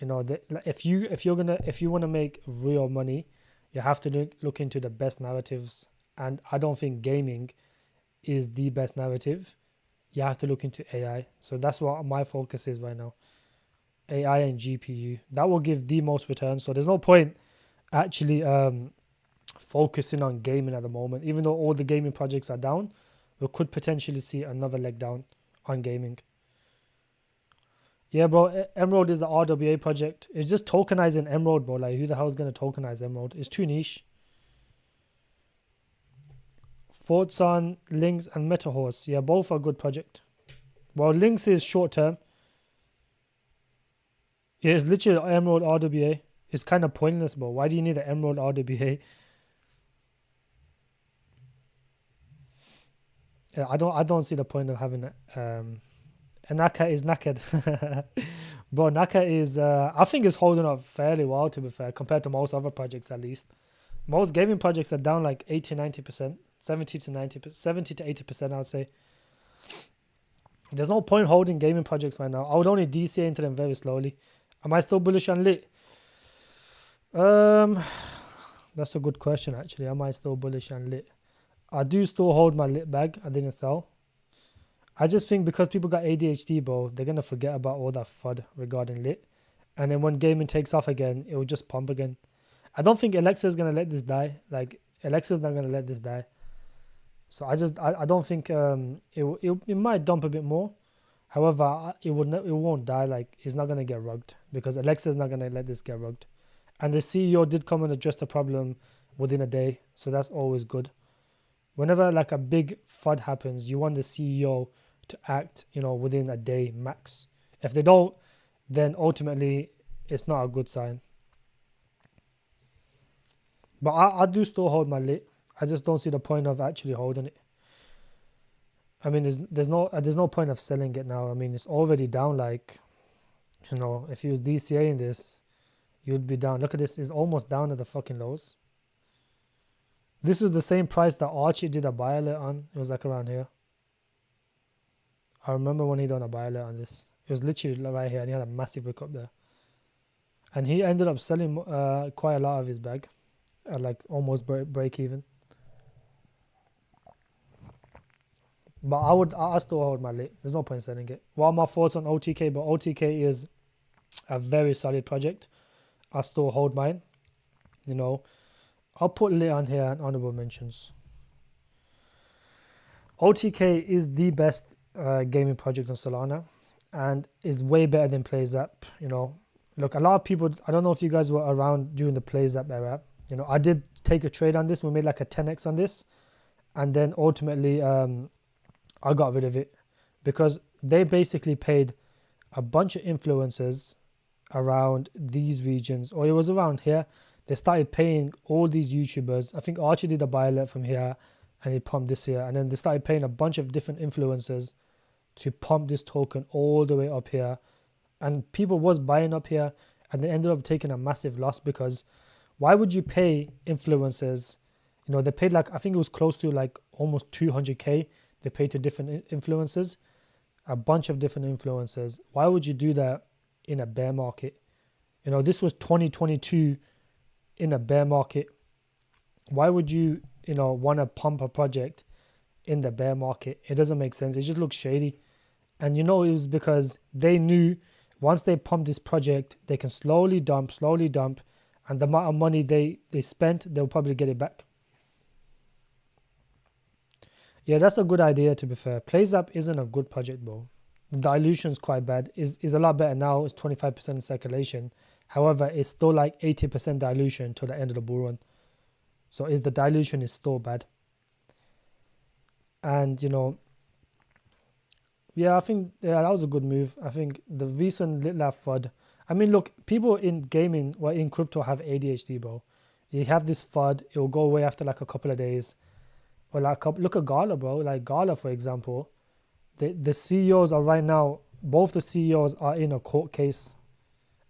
if you want to make real money, you have to look into the best narratives. And I don't think gaming is the best narrative. You have to look into AI. So that's what my focus is right now. AI and GPU. That will give the most return. So there's no point actually focusing on gaming at the moment. Even though all the gaming projects are down, we could potentially see another leg down on gaming. Yeah, bro, Emerald is the RWA project. It's just tokenizing Emerald, bro. Like, who the hell is going to tokenize Emerald? It's too niche. Thoughts on Lynx and MetaHorse? Yeah, both are good project. Well, Lynx is short term. Yeah, it's literally Emerald RWA. It's kind of pointless, bro. Why do you need an Emerald RWA? Yeah, I don't see the point of having it. Naka is knackered. Bro, Naka is, I think it's holding up fairly well, to be fair, compared to most other projects at least. Most gaming projects are down like 80, 90%, 70 to 80%, I would say. There's no point holding gaming projects right now. I would only DCA into them very slowly. Am I still bullish on Lit? That's a good question, actually. Am I still bullish on Lit? I do still hold my Lit bag. I didn't sell. I just think because people got ADHD, bro, they're going to forget about all that FUD regarding Lit. And then when gaming takes off again, it will just pump again. I don't think Alexa is going to let this die. Like, Alexa's not going to let this die. So I don't think it might dump a bit more. However, it won't die. Like, it's not going to get rugged because Alexa's not going to let this get rugged. And the CEO did come and address the problem within a day. So that's always good. Whenever like a big FUD happens, you want the CEO to act, within a day max. If they don't, then ultimately it's not a good sign. But I do still hold my Lit. I just don't see the point of actually holding it. I mean, there's no point of selling it now. I mean, it's already down. Like, if you was DCAing this, you'd be down. Look at this; it's almost down at the fucking lows. This was the same price that Archie did a buy alert on. It was like around here. I remember when he done a buy alert on this. It was literally right here, and he had a massive wick up there. And he ended up selling quite a lot of his bag at like almost break even. But I still hold my Lit. There's no point selling it. What are my thoughts on OTK? But OTK is a very solid project. I still hold mine. I'll put Lit on here and honorable mentions. OTK is the best gaming project on Solana, and is way better than PlayZap. You know, look, a lot of people. I don't know if you guys were around during the PlayZap era. You know, I did take a trade on this. We made like a 10x on this, and then ultimately I got rid of it because they basically paid a bunch of influencers around these regions, or it was around here. They started paying all these YouTubers. I think Archie did a buy alert from here and he pumped this here, and then they started paying a bunch of different influencers to pump this token all the way up here, and people was buying up here, and they ended up taking a massive loss because why would you pay influencers? You know, they paid like, I think it was close to like almost 200k they paid to different influencers, a bunch of different influencers. Why would you do that in a bear market? You know, this was 2022 in a bear market. Why would you, you know, want to pump a project in the bear market? It doesn't make sense. It just looks shady. And you know, it was because they knew once they pump this project, they can slowly dump, and the amount of money they spent, they'll probably get it back. Yeah, that's a good idea, to be fair. PlayZap isn't a good project, bro. The dilution's quite bad. Is a lot better now. It's 25% circulation. However, it's still like 80% dilution to the end of the bull run. So the dilution is still bad. And, you know, yeah, I think that was a good move. I think the recent little FUD. I mean, look, people in gaming or in crypto have ADHD, bro. You have this FUD, it will go away after like a couple of days. Or like, look at Gala, bro. Like Gala, for example, the CEOs are right now, both the CEOs are in a court case,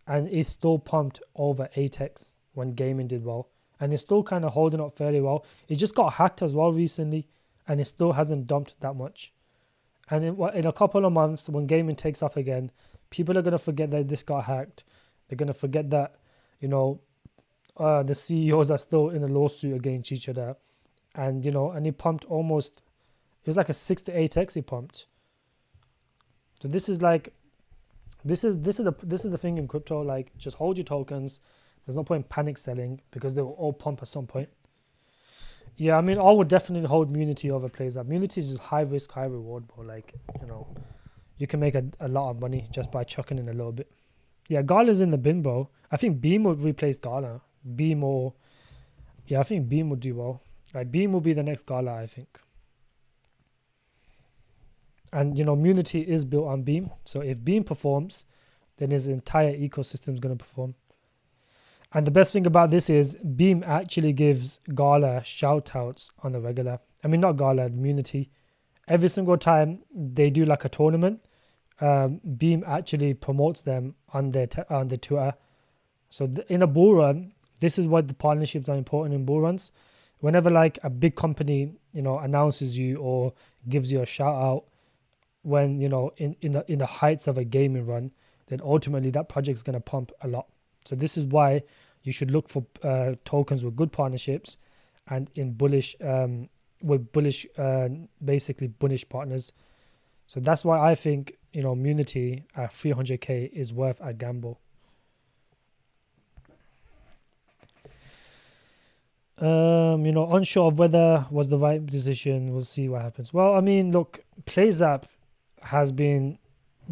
and it's still pumped over 8x when gaming did well. And it's still kind of holding up fairly well. It just got hacked as well recently, and it still hasn't dumped that much. And in a couple of months, when gaming takes off again, people are going to forget that this got hacked. They're going to forget that, you know, the CEOs are still in a lawsuit against each other. And, you know, and he pumped almost, it was like a 6 to 8x he pumped. So this is like, this is the thing in crypto. Like, just hold your tokens. There's no point in panic selling because they will all pump at some point. Yeah, I mean, I would definitely hold Munity over PlayZap. Munity is just high risk, high reward, bro. Like, you know, you can make a lot of money just by chucking in a little bit. Yeah, Gala's in the bin, bro. I think Beam would replace Gala. I think Beam would do well. Like, Beam will be the next Gala, I think. And, you know, Munity is built on Beam. So if Beam performs, then his entire ecosystem is going to perform. And the best thing about this is Beam actually gives Gala shout outs on the regular. I mean, not Gala, Munity. Every single time they do like a tournament, Beam actually promotes them on their on the Twitter. So in a bull run, this is what the partnerships are important in bull runs. Whenever like a big company, you know, announces you or gives you a shout out when, you know, in the heights of a gaming run, then ultimately that project is going to pump a lot. So this is why you should look for tokens with good partnerships and in basically bullish partners. So that's why I think, you know, Munity at 300k is worth a gamble. You know, unsure of whether was the right decision. We'll see what happens. Well, I mean, look, PlayZap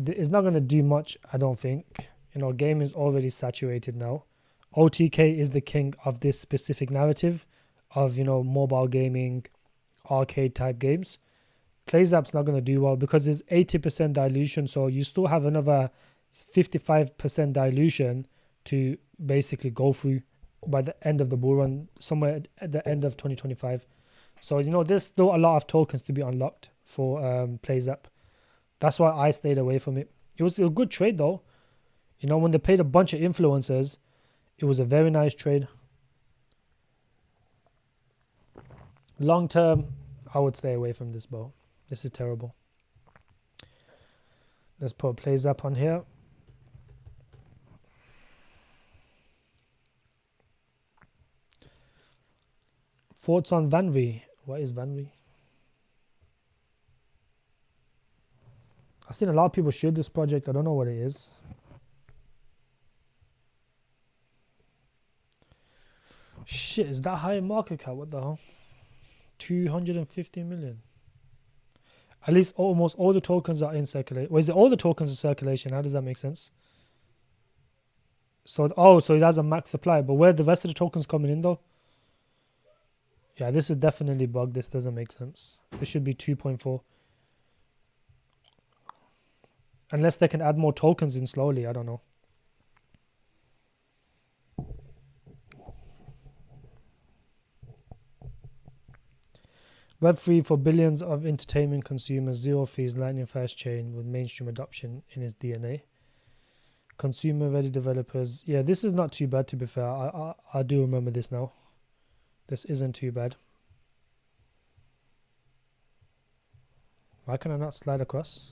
is not going to do much, I don't think. You know, game is already saturated now. OTK is the king of this specific narrative of, you know, mobile gaming, arcade type games. PlayZap's not going to do well because it's 80% dilution. So you still have another 55% dilution to basically go through by the end of the bull run, somewhere at the end of 2025. So, you know, there's still a lot of tokens to be unlocked for PlayZap. That's why I stayed away from it. It was a good trade though. You know, when they paid a bunch of influencers, it was a very nice trade. Long term, I would stay away from this, bro. This is terrible. Let's put PlayZap on here. Thoughts on Vanry? What is Vanry? I've seen a lot of people share this project. I don't know what it is. Shit, is that high in market cap? What the hell? 250 million. At least almost all the tokens are in circulation. Or is it all the tokens in circulation? How does that make sense? So, so it has a max supply. But where the rest of the tokens coming in though? Yeah, this is definitely bugged. This doesn't make sense. This should be 2.4. Unless they can add more tokens in slowly. I don't know. Web3 for billions of entertainment consumers, zero fees, lightning fast chain with mainstream adoption in its DNA. Consumer ready developers. Yeah, this is not too bad to be fair. I do remember this now. This isn't too bad. Why can I not slide across?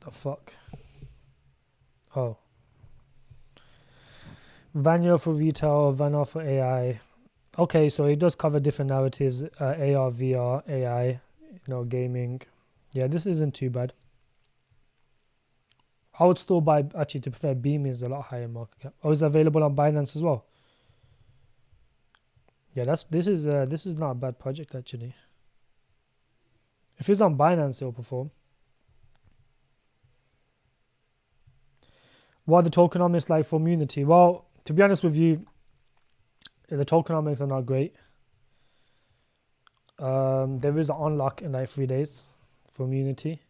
The fuck? Oh. Vanilla for retail, Vanilla for AI. Okay, so it does cover different narratives, AR, VR, AI, gaming. Yeah, this isn't too bad. I would still buy, actually, to prefer Beam is a lot higher market cap. Oh, it's available on Binance as well. Yeah, this is not a bad project actually. If it's on Binance, it'll perform. What are the tokenomics like for Munity? Well, to be honest with you, the tokenomics are not great. There is an unlock in like 3 days for Munity.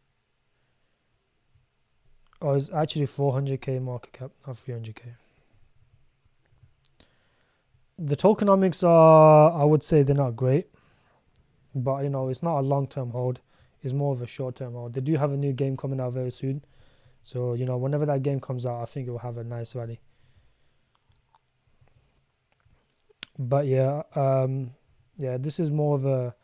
Oh, it's actually 400k market cap, not 300k. The tokenomics are, I would say they're not great. But, it's not a long-term hold. It's more of a short-term hold. They do have a new game coming out very soon. So, whenever that game comes out, I think it will have a nice rally. But yeah, this is more of a,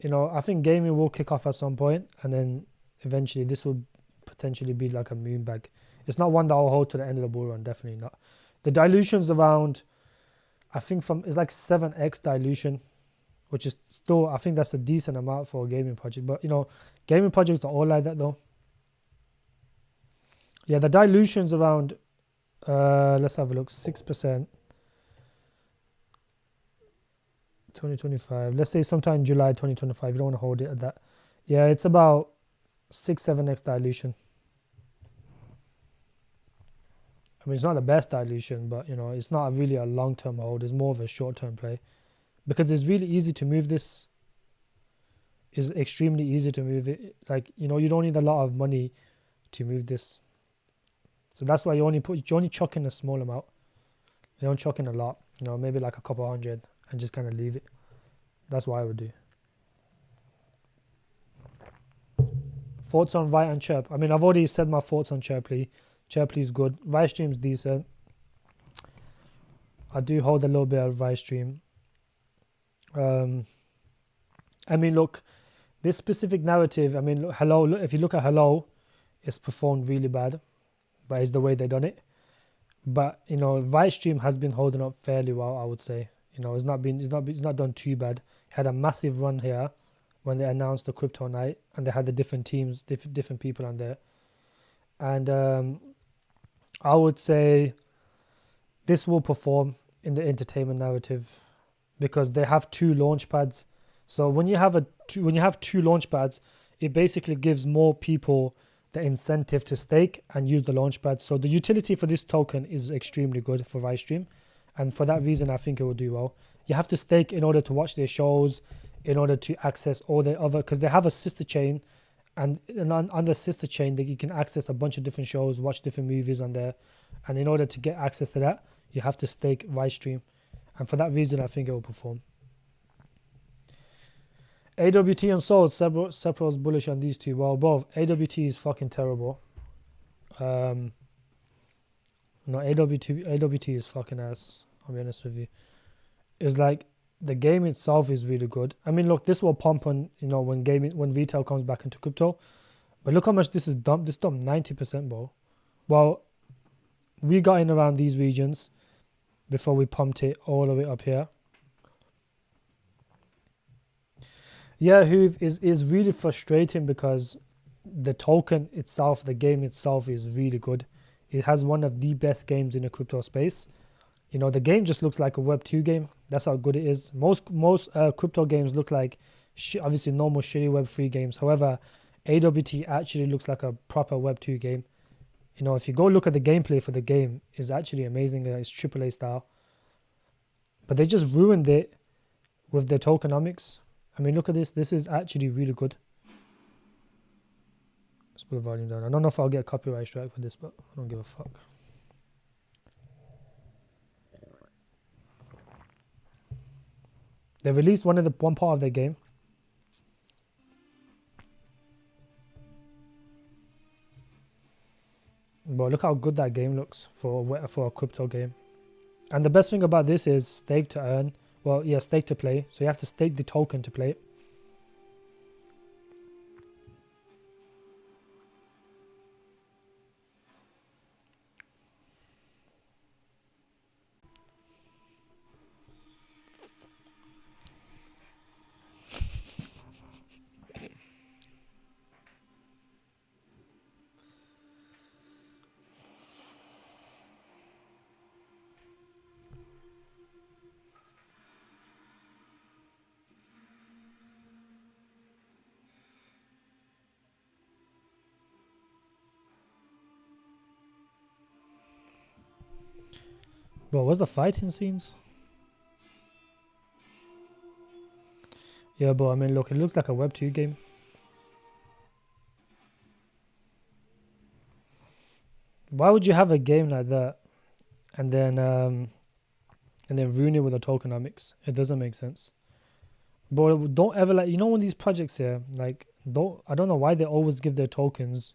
I think gaming will kick off at some point, and then eventually this will potentially be like a moon bag. It's not one that I'll hold to the end of the bull run, definitely not. The dilution's around, I think it's like 7x dilution, which is still, I think that's a decent amount for a gaming project. But, gaming projects are all like that though. Yeah, the dilution's around, let's have a look, 6%. 2025, let's say sometime July 2025. You don't want to hold it at that. Yeah, it's about 6-7x dilution. I mean, it's not the best dilution, but it's not really a long-term hold. It's more of a short-term play because it's really easy to move this. It's extremely easy to move it. Like, you don't need a lot of money to move this. So that's why you only chuck in a small amount. You don't chuck in a lot, maybe like a couple hundred, and just kind of leave it. That's what I would do. Thoughts on Right and Chirp? I mean, I've already said my thoughts on Chirley. Chirley's good. Stream's decent. I do hold a little bit of Stream. I mean, look, this specific narrative, I mean, look, Hello, if you look at Hello, it's performed really bad, but it's the way they done it. But, Stream has been holding up fairly well, I would say. It's not done too bad. It had a massive run here when they announced the crypto night, and they had the different teams, different people on there. And I would say this will perform in the entertainment narrative because they have 2 launch pads. So when you have 2 launch pads, it basically gives more people the incentive to stake and use the launch pad. So the utility for this token is extremely good for Stream. And for that reason, I think it will do well. You have to stake in order to watch their shows, in order to access all the other, because they have a sister chain, and on the sister chain, that you can access a bunch of different shows, watch different movies on there. And in order to get access to that, you have to stake Stream. And for that reason, I think it will perform. AWT and Sol, Sephiroth's bullish on these two. Well, both. AWT is fucking terrible. No, AWT is fucking ass, I'll be honest with you. It's like the game itself is really good. I mean, look, this will pump on, when retail comes back into crypto. But look how much this is dumped. This dumped 90%, bro. Well, we got in around these regions before we pumped it all the way up here. Yeah, Hoove is really frustrating because the token itself, the game itself is really good. It has one of the best games in the crypto space. The game just looks like a Web 2 game. That's how good it is. Most crypto games look like obviously normal shitty Web3 games. However, AWT actually looks like a proper Web2 game. You know, if you go look at the gameplay for the game, it's actually amazing. It's AAA style. But they just ruined it with their tokenomics. I mean, look at this. This is actually really good. Let's put the volume down. I don't know if I'll get a copyright strike for this, but I don't give a fuck. They released one part of their game. But look how good that game looks for a crypto game. And the best thing about this is stake to earn. Well, yeah, stake to play. So you have to stake the token to play it. Bro, what's the fighting scenes? Yeah, but I mean, look, it looks like a Web2 game. Why would you have a game like that and then ruin it with the tokenomics? It doesn't make sense. But don't ever when these projects here, I don't know why they always give their tokens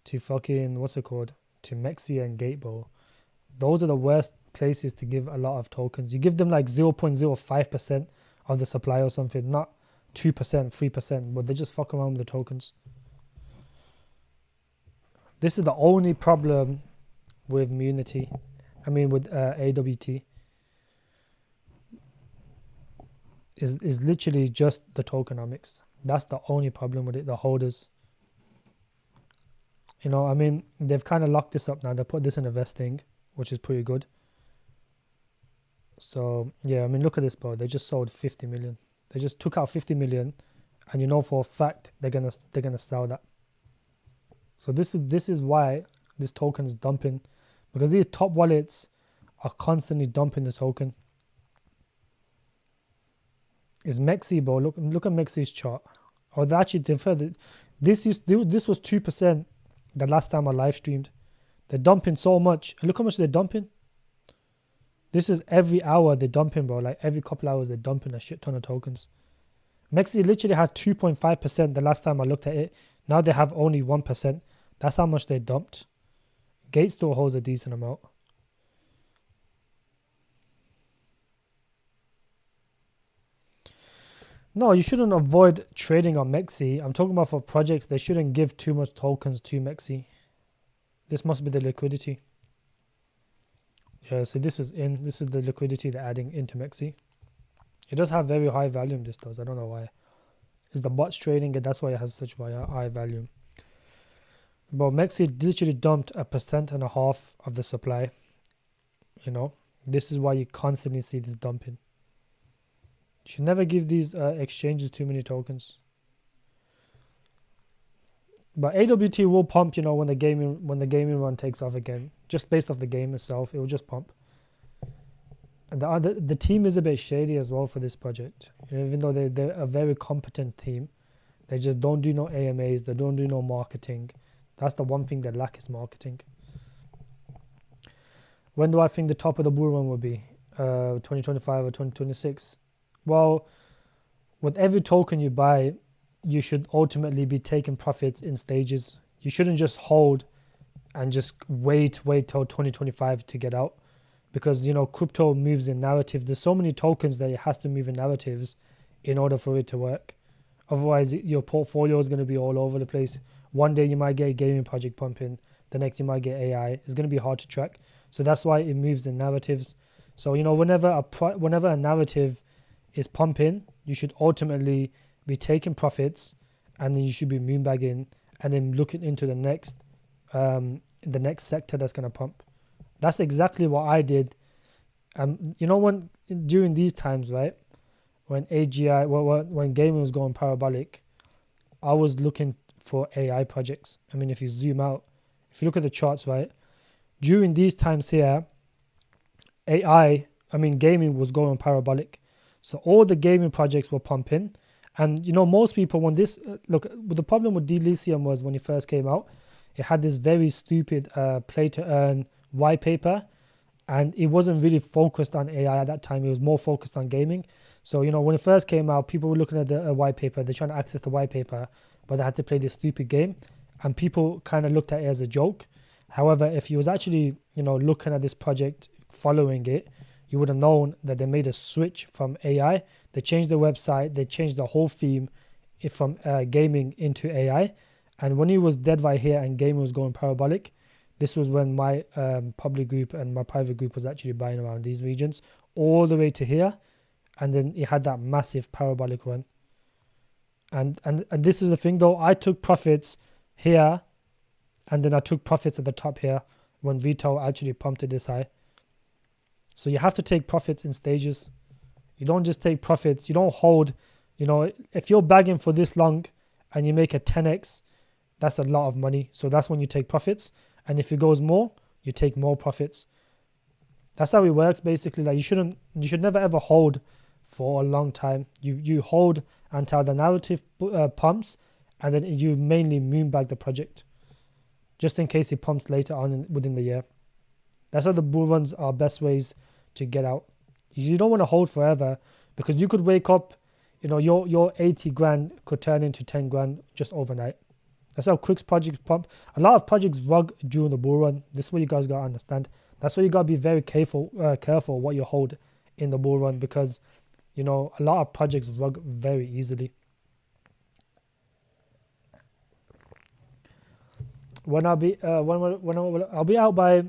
to fucking to Mexi and Gatebo. Those are the worst places to give a lot of tokens. You give them like 0.05% of the supply or something, not 2%, 3%, but they just fuck around with the tokens. This is the only problem with Munity. I mean with AWT. Is literally just the tokenomics. That's the only problem with it, the holders. You know, I mean, they've kind of locked this up now. They put this in a vesting, which is pretty good. So, yeah, I mean, look at this, bro. They just sold 50 million. They just took out 50 million, and you know for a fact they're gonna sell that. So this is why this token is dumping, because these top wallets are constantly dumping the token. Is Mexi, bro? Look at Mexi's chart. Oh, they actually deferred. This was 2% the last time I live streamed. They're dumping so much. And look how much they're dumping. This is every hour they're dumping, bro. Like every couple hours they're dumping a shit ton of tokens. Mexi literally had 2.5% the last time I looked at it. Now they have only 1%. That's how much they dumped. Gate still holds a decent amount. No, you shouldn't avoid trading on Mexi. I'm talking about for projects, they shouldn't give too much tokens to Mexi. This must be the liquidity. Yeah, so this is the liquidity they're adding into Mexi. It does have very high volume, this does. I don't know why. It's the bots trading it, that's why it has such high volume. But Mexi literally dumped 1.5% of the supply. You know, this is why you constantly see this dumping. You should never give these exchanges too many tokens. But AWT will pump, you know, when the gaming run takes off again. Just based off the game itself, it will just pump. And the team is a bit shady as well for this project. You know, even though they're a very competent team, they just don't do no AMAs, they don't do no marketing. That's the one thing they lack is marketing. When do I think the top of the bull run will be? 2025 or 2026? Well, with every token you buy, you should ultimately be taking profits in stages. You shouldn't just hold and just wait till 2025 to get out, because you know crypto moves in narrative. There's so many tokens that it has to move in narratives in order for it to work. Otherwise, your portfolio is going to be all over the place. One day you might get a gaming project pumping, the next you might get AI. It's going to be hard to track. So that's why it moves in narratives. So you know whenever a narrative is pumping, you should ultimately be taking profits, and then you should be moonbagging and then looking into the next sector that's going to pump. That's exactly what I did. You know, during these times, right, when AGI, when gaming was going parabolic, I was looking for AI projects. I mean, if you zoom out, if you look at the charts, right, during these times here, gaming was going parabolic. So all the gaming projects were pumping. And, most people, when this, the problem with Delicium was when it first came out, it had this very stupid play to earn white paper. And it wasn't really focused on AI at that time. It was more focused on gaming. So, when it first came out, people were looking at the white paper. They're trying to access the white paper, but they had to play this stupid game. And people kind of looked at it as a joke. However, if you was actually, looking at this project, following it, you would have known that they made a switch from AI. They changed the website. They changed the whole theme from gaming into AI. And when it was dead right here and gaming was going parabolic, this was when my public group and my private group was actually buying around these regions all the way to here. And then it had that massive parabolic run. And this is the thing though, I took profits here and then I took profits at the top here when retail actually pumped it this high. So you have to take profits in stages. You don't just take profits. You don't hold, if you're bagging for this long and you make a 10x, that's a lot of money. So that's when you take profits. And if it goes more, you take more profits. That's how it works basically. Like you should never ever hold for a long time. You hold until the narrative pumps, and then you mainly moonbag the project, just in case it pumps later on within the year. That's how the bull runs are best ways to get out. You don't want to hold forever because you could wake up, your 80 grand could turn into 10 grand just overnight. That's how quick projects pump. A lot of projects rug during the bull run. This is what you guys got to understand. That's why you got to be very careful what you hold in the bull run because, a lot of projects rug very easily. When I'll be I'll be out by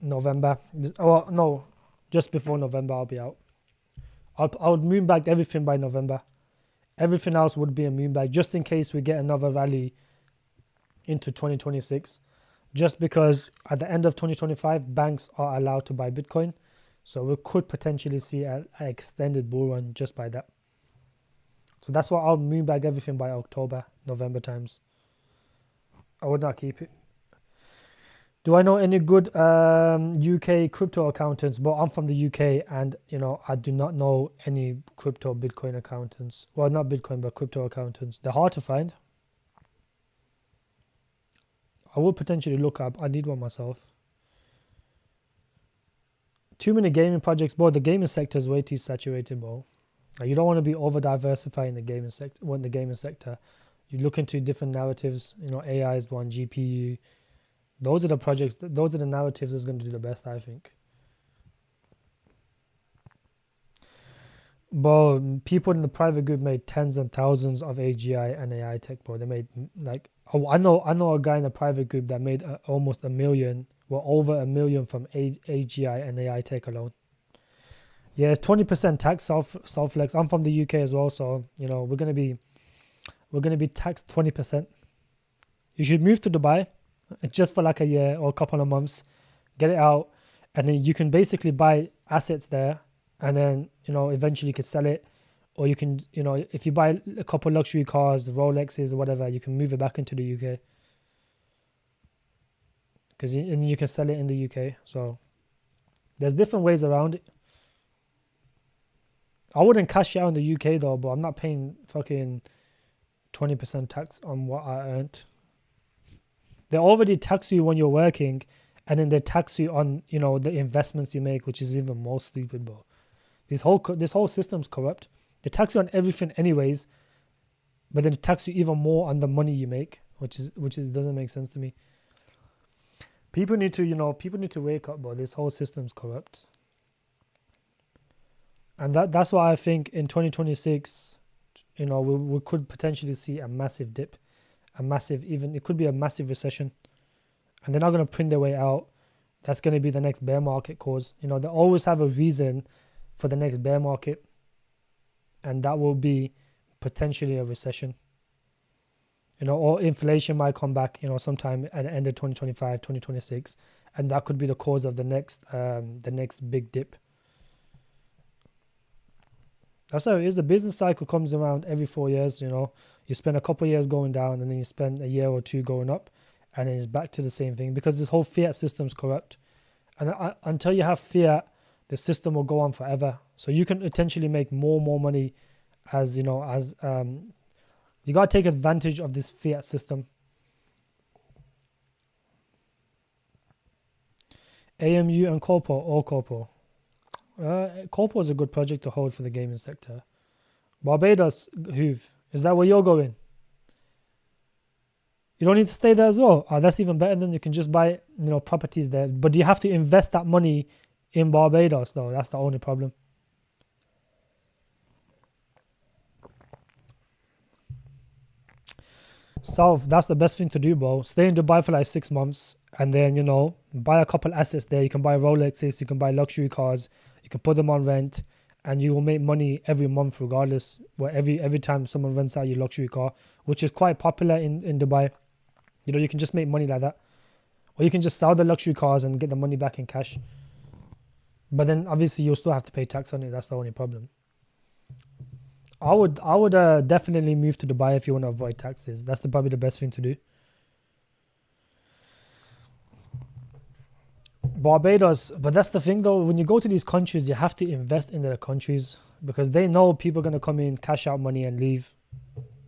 November. Just before November I'll be out. I would moonbag everything by November. Everything else would be a moonbag just in case we get another rally into 2026. Just because at the end of 2025, banks are allowed to buy Bitcoin. So we could potentially see an extended bull run just by that. So that's why I'll moonbag everything by October, November times. I would not keep it. Do I know any good UK crypto accountants? Well, I'm from the UK and, I do not know any crypto Bitcoin accountants. Well, not Bitcoin, but crypto accountants. They're hard to find. I will potentially look up. I need one myself. Too many gaming projects. Bro, the gaming sector is way too saturated, bro. You don't want to be over diversifying the gaming sector. When the gaming sector, you look into different narratives. AI is one, GPU. Those are the projects, those are the narratives that's going to do the best, I think. But people in the private group made tens and thousands of AGI and AI tech, bro. They made I know a guy in the private group that made almost $1 million, over $1 million from AGI and AI tech alone. Yeah, it's 20% tax self flex. I'm from the UK as well, so we're gonna be taxed 20%. You should move to Dubai. Just for like a year or a couple of months, get it out, and then you can basically buy assets there, and then eventually you could sell it, or you can if you buy a couple luxury cars, Rolexes or whatever, you can move it back into the UK because you can sell it in the UK. So there's different ways around it. I wouldn't cash it out in the UK though, but I'm not paying fucking 20% tax on what I earned. They already tax you when you're working, and then they tax you on, the investments you make, which is even more stupid, bro. This whole system's corrupt. They tax you on everything anyways, but then they tax you even more on the money you make, which doesn't make sense to me. People need to wake up, bro. This whole system's corrupt. And that's why I think in 2026, we could potentially see a massive dip. It could be a massive recession, and they're not going to print their way out. That's going to be the next bear market cause. They always have a reason for the next bear market, and that will be potentially a recession. Or inflation might come back, sometime at the end of 2025, 2026, and that could be the cause of the next big dip. That's how it is. The business cycle comes around every 4 years. You spend a couple of years going down, and then you spend a year or two going up, and then it's back to the same thing because this whole fiat system's corrupt. And until you have fiat, the system will go on forever. So you can potentially make more money as you gotta take advantage of this fiat system. AMU and Corpo or Corpo. Corpo is a good project to hold for the gaming sector. Barbados, Hoove, is that where you're going? You don't need to stay there as well. That's even better. Than you can just buy properties there. But you have to invest that money in Barbados though. That's the only problem. South, that's the best thing to do, bro. Stay in Dubai for like 6 months and then, buy a couple assets there. You can buy Rolexes, you can buy luxury cars, you can put them on rent, and you will make money every month regardless. Where every time someone rents out your luxury car, which is quite popular in Dubai. You can just make money like that. Or you can just sell the luxury cars and get the money back in cash. But then obviously you'll still have to pay tax on it. That's the only problem. I would definitely move to Dubai if you want to avoid taxes. That's probably the best thing to do. Barbados, but that's the thing though. When you go to these countries, you have to invest in their countries because they know people are going to come in, cash out money and leave.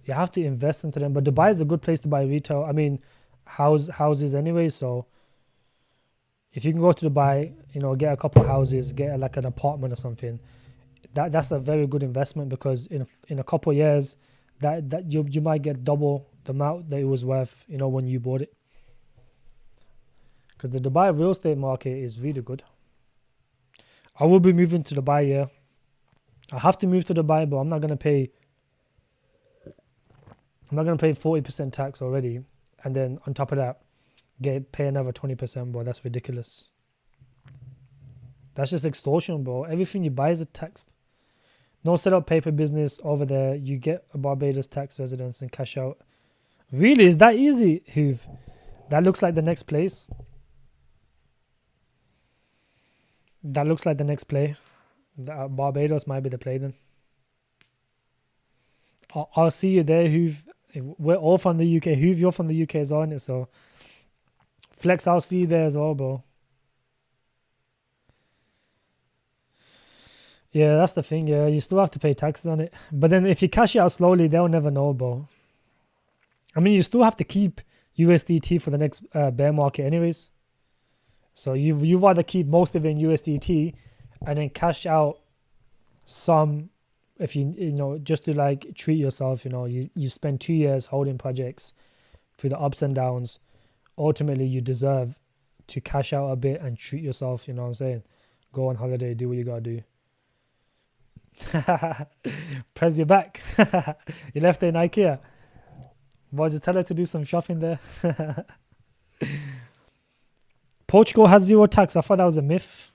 You have to invest into them. But Dubai is a good place to buy retail. I mean, houses anyway. So if you can go to Dubai, get a couple of houses, get like an apartment or something, that's a very good investment because in a couple of years, that you might get double the amount that it was worth, when you bought it. Because the Dubai real estate market is really good. I will be moving to Dubai, yeah. I have to move to Dubai, but I'm not gonna pay 40% tax already, and then on top of that, pay another 20%, bro. That's ridiculous. That's just extortion, bro. Everything you buy is a tax. No set up paper business over there. You get a Barbados tax residence and cash out. Really? Is that easy, Hoove? That looks like the next place. That looks like the next play. Barbados might be the play then. I'll see you there, Hoove. We're all from the UK. Hoove, you're from the UK as well, innit? So Flex, I'll see you there as well, bro. Yeah, that's the thing. Yeah, you still have to pay taxes on it. But then if you cash it out slowly, they'll never know, bro. I mean, you still have to keep USDT for the next bear market anyways. So you rather keep most of it in USDT and then cash out some if just to like treat yourself. You spend 2 years holding projects through the ups and downs. Ultimately, you deserve to cash out a bit and treat yourself. You know what I'm saying? Go on holiday, do what you gotta do. Press your back. You left it in IKEA. Well, just tell her to do some shopping there. Portugal has zero tax. I thought that was a myth.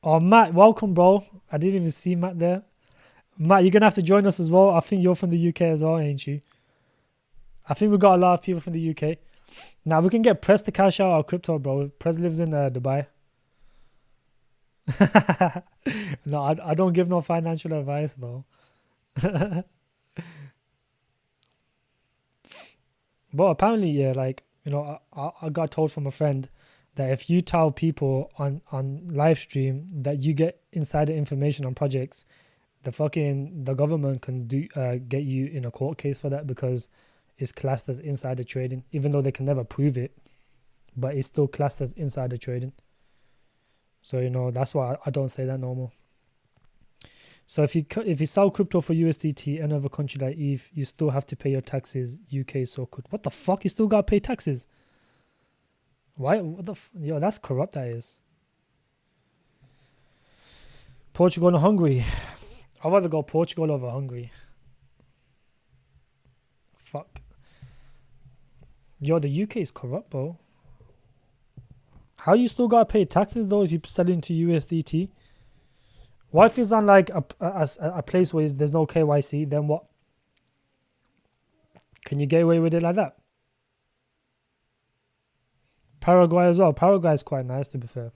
Oh, Matt, welcome, bro. I didn't even see Matt there. Matt, you're going to have to join us as well. I think you're from the UK as well, ain't you? I think we got a lot of people from the UK. Now, we can get Prez to cash out our crypto, bro. Prez lives in Dubai. No, I don't give no financial advice, bro. But apparently, yeah, like, I got told from a friend that if you tell people on live stream that you get insider information on projects, the government can get you in a court case for that because it's classed as insider trading, even though they can never prove it, but it's still classed as insider trading. So, that's why I don't say that no more. So if you sell crypto for USDT in another country like ETH, you still have to pay your taxes. UK so good. What the fuck? You still got to pay taxes? Why? Yo, that's corrupt, that is. Portugal and Hungary. I'd rather go Portugal over Hungary. Fuck. Yo, the UK is corrupt, bro. How you still got to pay taxes, though, if you sell into USDT? What if it's on like a place where there's no KYC? Then what? Can you get away with it like that? Paraguay as well. Paraguay is quite nice, to be fair.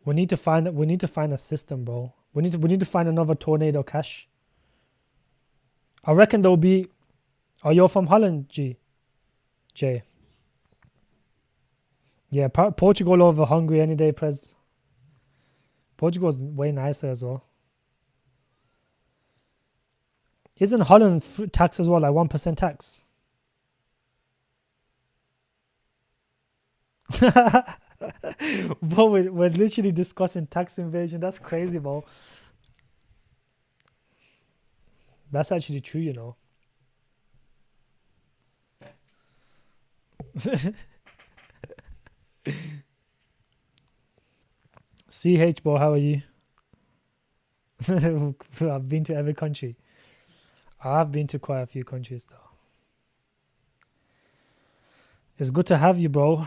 We need to find a system, bro. We need to find another Tornado Cash. I reckon there'll be. Oh, you're from Holland, Jay. Yeah, Portugal over Hungary any day, Prez. Portugal's way nicer as well. Isn't Holland tax as well, like 1% tax? Bro, we're literally discussing tax invasion. That's crazy, bro. That's actually true, you know. CH, bro, how are you? I've been to every country. I've been to quite a few countries, though. It's good to have you, bro.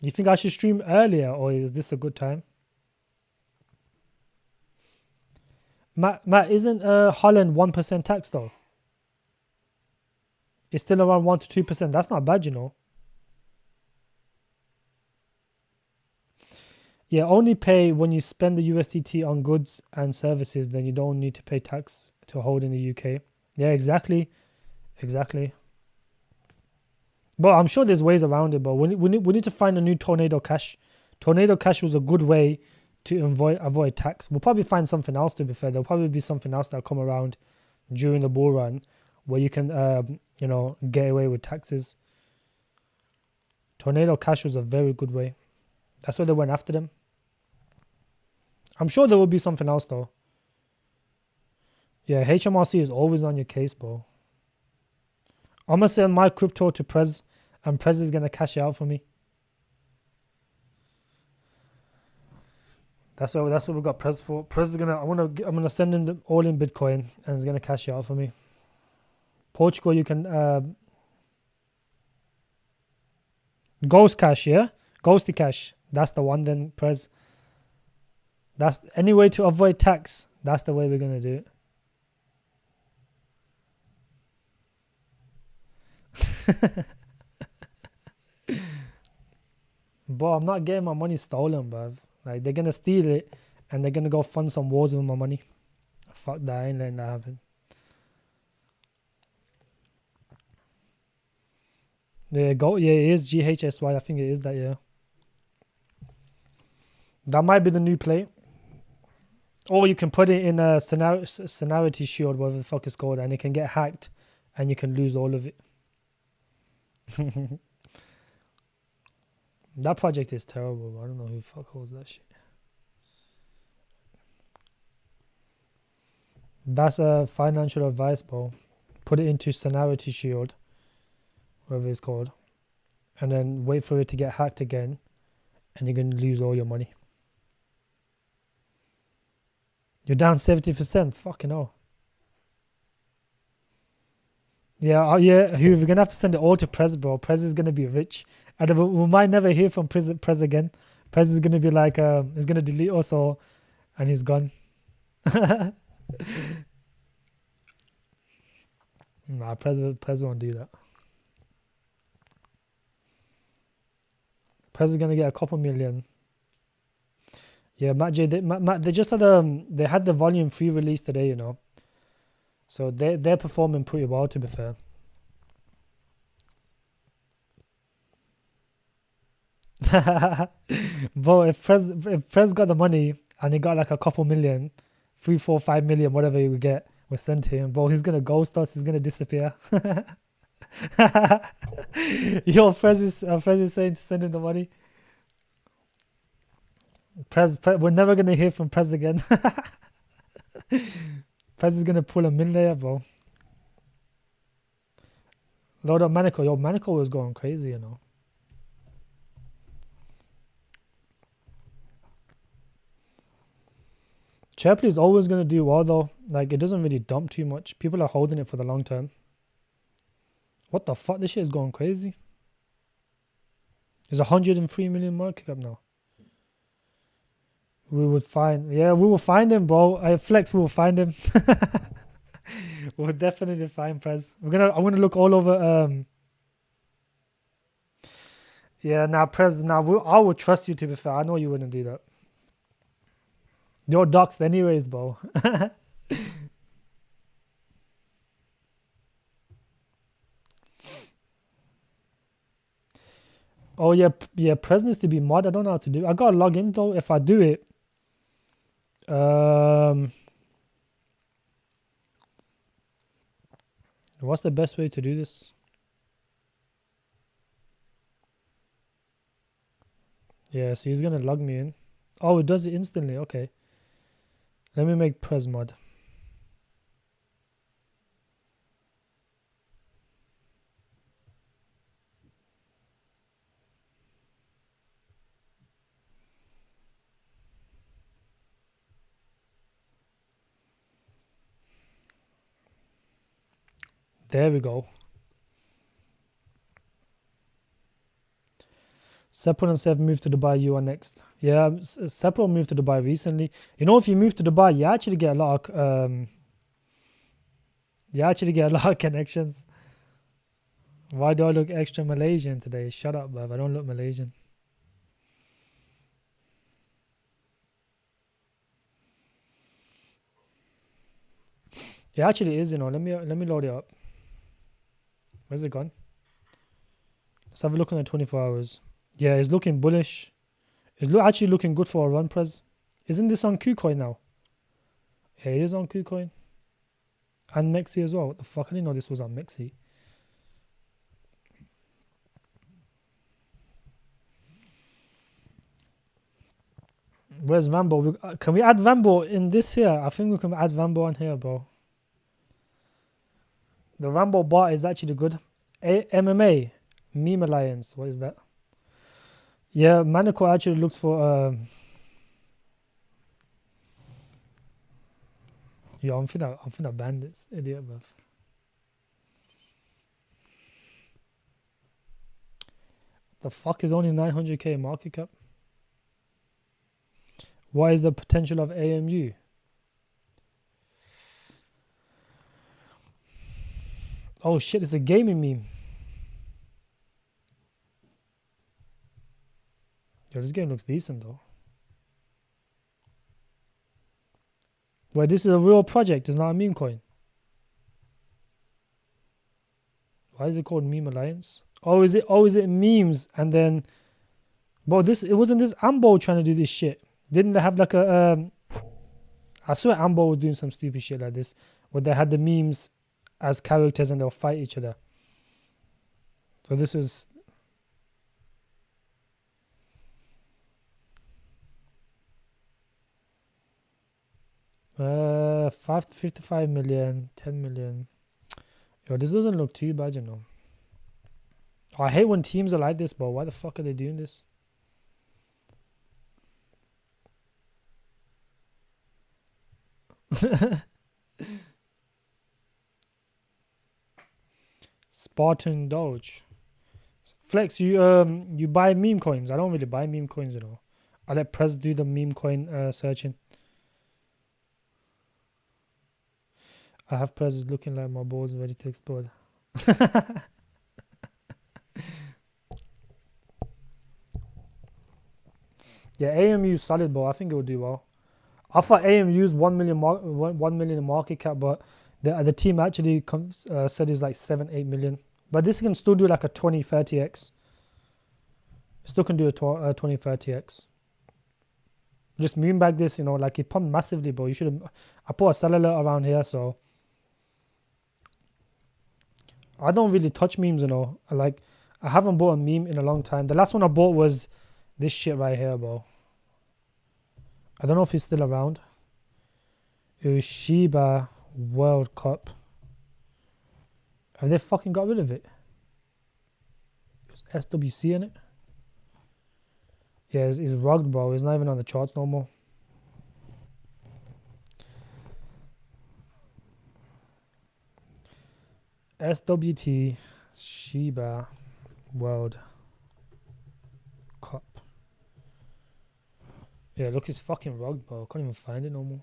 You think I should stream earlier, or is this a good time? Matt, isn't Holland 1% tax, though? It's still around 1 to 2%. That's not bad, you know. Yeah, only pay when you spend the USDT on goods and services, then you don't need to pay tax to hold in the UK. Yeah, exactly. But I'm sure there's ways around it, but we need to find a new Tornado Cash. Tornado Cash was a good way to avoid tax. We'll probably find something else, to be fair. There'll probably be something else that'll come around during the bull run where you can, get away with taxes. Tornado Cash was a very good way. That's why they went after them. I'm sure there will be something else, though. Yeah, HMRC is always on your case, bro. I'm going to send my crypto to Prez, and Prez is going to cash it out for me. That's what we got Prez for. Prez is I'm gonna send him all in Bitcoin, and he's gonna cash it out for me. Portugal, you can Ghost Cash, yeah, Ghosty Cash. That's the one. Then Prez. That's any way to avoid tax. That's the way we're gonna do it. But I'm not getting my money stolen, bruv. Like, they're gonna steal it and they're gonna go fund some wars with my money. Fuck that, I ain't letting that happen. Yeah, it is GHSY. I think it is that, yeah. That might be the new play. Or you can put it in a Scenario Shield, whatever the fuck it's called, and it can get hacked and you can lose all of it. That project is terrible. I don't know who the fuck holds that shit. That's a financial advice, bro. Put it into Scenario Shield, whatever it's called, and then wait for it to get hacked again, and you're gonna lose all your money. You're down 70%. Fucking hell. Yeah, we're gonna have to send it all to Prez, bro. Prez is gonna be rich, and we might never hear from Prez again. Prez is gonna be like, he's gonna delete us all, and he's gone. Nah, Prez won't do that. Prez is gonna get a couple million. Yeah, Matt, they just had they had the volume 3 release today, you know. So they're performing pretty well, to be fair. But if Prez got the money and he got like a couple million, 3, 4, 5 million, whatever he would get, was sent to him, bro, he's gonna ghost us. He's gonna disappear. Yo, Prez is saying to send him the money. Prez, we're never gonna hear from Prez again. Prez is gonna pull a millionaire, bro. Load up Manico. Yo, Manico was going crazy, you know. Chirley is always gonna do well, though. Like, it doesn't really dump too much. People are holding it for the long term. What the fuck? This shit is going crazy. There's 103 million market cap now. We will find him, bro. Flex, we will find him. We'll definitely find Prez. I'm gonna look all over Yeah, now, Prez, now I would trust you, to be fair. I know you wouldn't do that. You're doxed anyways, bro. Oh, yeah, yeah, Prez needs to be mod. I don't know how to do it. I gotta log in, though. If I do it, what's the best way to do this? Yeah, so he's gonna log me in. Oh, it does it instantly. Okay. Let me make Prez mod. There we go. Seppo and Sev moved to Dubai. You are next. Yeah, Seppo moved to Dubai recently. You know, if you move to Dubai, you actually get a lot of connections. Why do I look extra Malaysian today? Shut up, bruv. I don't look Malaysian. It actually is, you know. Let me load it up. Where's it gone? Let's have a look on the 24 hours. Yeah, it's looking bullish. It's actually looking good for a run, Prez. Isn't this on KuCoin now? Yeah, it is on KuCoin. And Mexi as well. What the fuck? I didn't know this was on Mexi. Where's Vambo? Can we add Vambo in this here? I think we can add Vambo on here, bro. The Rambo bot is actually good. MMA, Meme Alliance. What is that? Yeah, Manico actually looks for. Yo, I'm finna ban this idiot, bruv. The fuck is only 900k market cap? What is the potential of AMU? Oh shit, it's a gaming meme. Yo, this game looks decent though. Wait, this is a real project, it's not a meme coin. Why is it called Meme Alliance? Oh, is it memes and then bro, it wasn't this Ambo trying to do this shit. Didn't they have like a I swear Ambo was doing some stupid shit like this where they had the memes as characters and they'll fight each other. So this was 55 million, 10 million. Yo, this doesn't look too bad, you know. I hate when teams are like this, bro. Why the fuck are they doing this? Spartan Doge. Flex, you buy meme coins. I don't really buy meme coins, you know. I let Prez do the meme coin searching. I have Prez looking like my balls ready to explode. Yeah, AMU solid, bro. I think it will do well. I thought AMU's 1 million in market cap, but the team actually said it's like 7-8 million. But this can still do like a 20-30x. Still can do a 20-30x. Just meme back this, you know, like it pumped massively, bro. You should have. I put a seller alert around here, so I don't really touch memes, you know. I haven't bought a meme in a long time. The last one I bought was this shit right here, bro. I don't know if it's still around. It was Shiba World Cup. Have they fucking got rid of it? There's SWC in it. Yeah, it's rugged, bro. It's not even on the charts no more. SWT Shiba World Cup. Yeah, look, it's fucking rugged, bro. I can't even find it no more.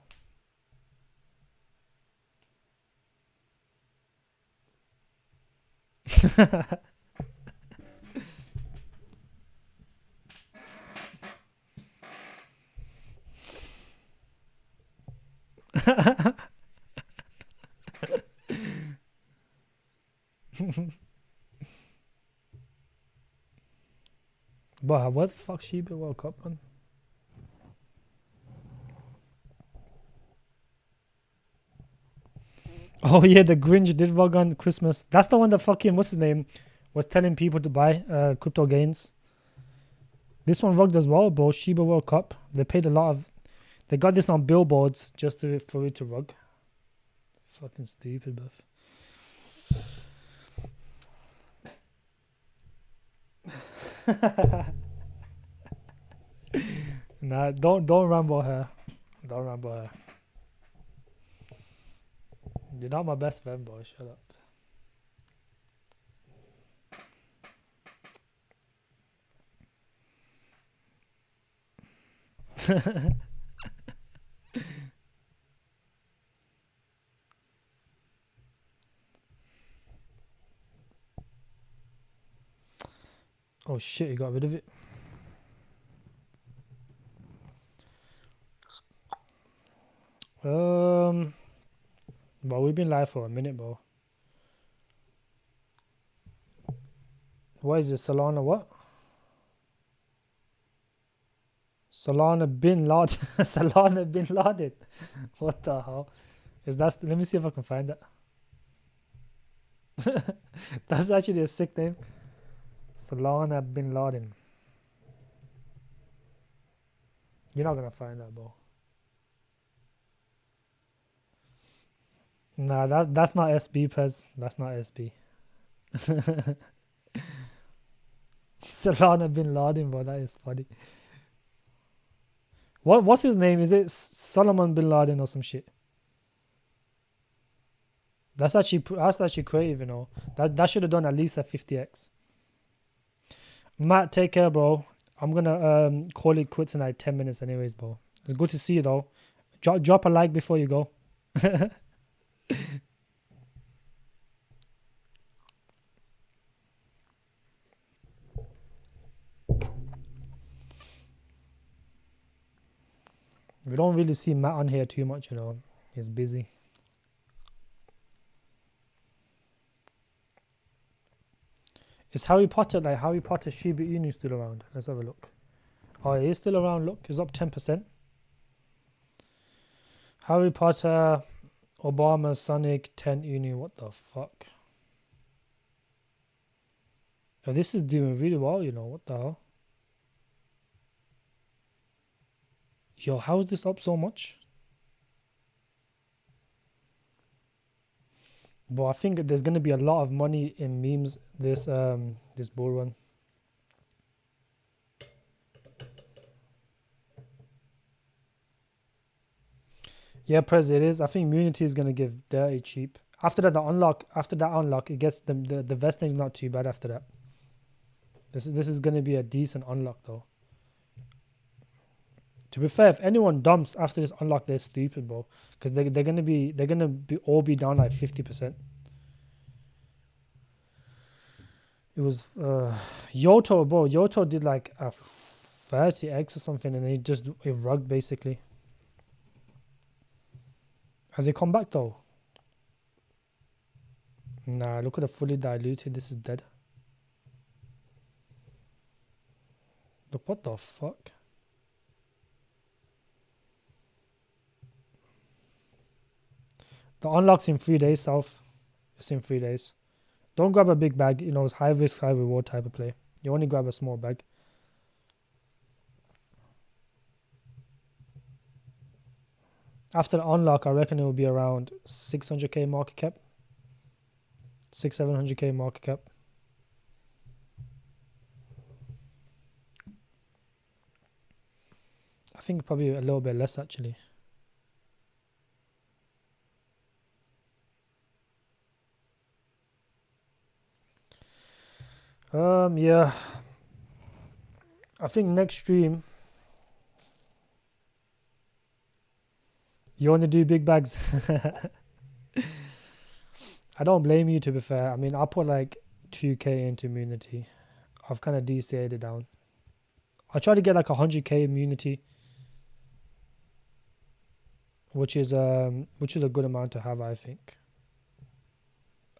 But what the fuck Shiba World Cup, man? Oh yeah, the Grinch did vlog on Christmas. That's the one that fucking what's his name was telling people to buy crypto gains. This one vlogged as well, bro. Shiba World Cup. They paid a lot of. They got this on billboards just for it to rug. Fucking stupid, buff. Nah, don't ramble her. Don't ramble her. You're not my best friend, boy. Shut up. Oh shit, you got rid of it. Well, we've been live for a minute, bro. What is it? Solana what? Solana bin Laden. Solana bin Laden. What the hell? Is that? Let me see if I can find that. That's actually a sick name. Solana bin Laden. You're not gonna find that, bro. Nah, that's not SB, Pez. That's not SB. Solana bin Laden, bro. That is funny. What's his name? Is it Solomon bin Laden or some shit? That's actually creative, you know. That should have done at least a 50x. Matt, take care, bro. I'm gonna call it quits in like 10 minutes, anyways, bro. It's good to see you though. Drop a like before you go. We don't really see Matt on here too much, you know. He's busy. Is Harry Potter Shiba Inu still around? Let's have a look. Oh, it is still around. Look, it's up 10%. Harry Potter, Obama, Sonic, 10 Inu. What the fuck? Oh, this is doing really well, you know. What the hell? Yo, how is this up so much? But I think there's gonna be a lot of money in memes this bull run. Yeah, Prez, it is. I think Munity is gonna give dirty cheap. After that unlock, it gets the vesting is not too bad after that. This is gonna be a decent unlock though. To be fair, if anyone dumps after this unlock, they're stupid, bro. Because they're gonna be all be down like 50%. It was Yoto, bro. Yoto did like a 30x or something, and it rugged basically. Has it come back though? Nah, look at the fully diluted. This is dead. Look, what the fuck? The unlock's in 3 days, South. It's in 3 days. Don't grab a big bag. You know, it's high risk, high reward type of play. You only grab a small bag. After the unlock, I reckon it will be around 600k market cap. 700k market cap. I think probably a little bit less actually. Yeah. I think next stream you want to do big bags. I don't blame you, to be fair. I mean, I put like 2k into immunity. I've kind of DCA'd it down. I'll try to get like 100k immunity. which is a good amount to have, I think.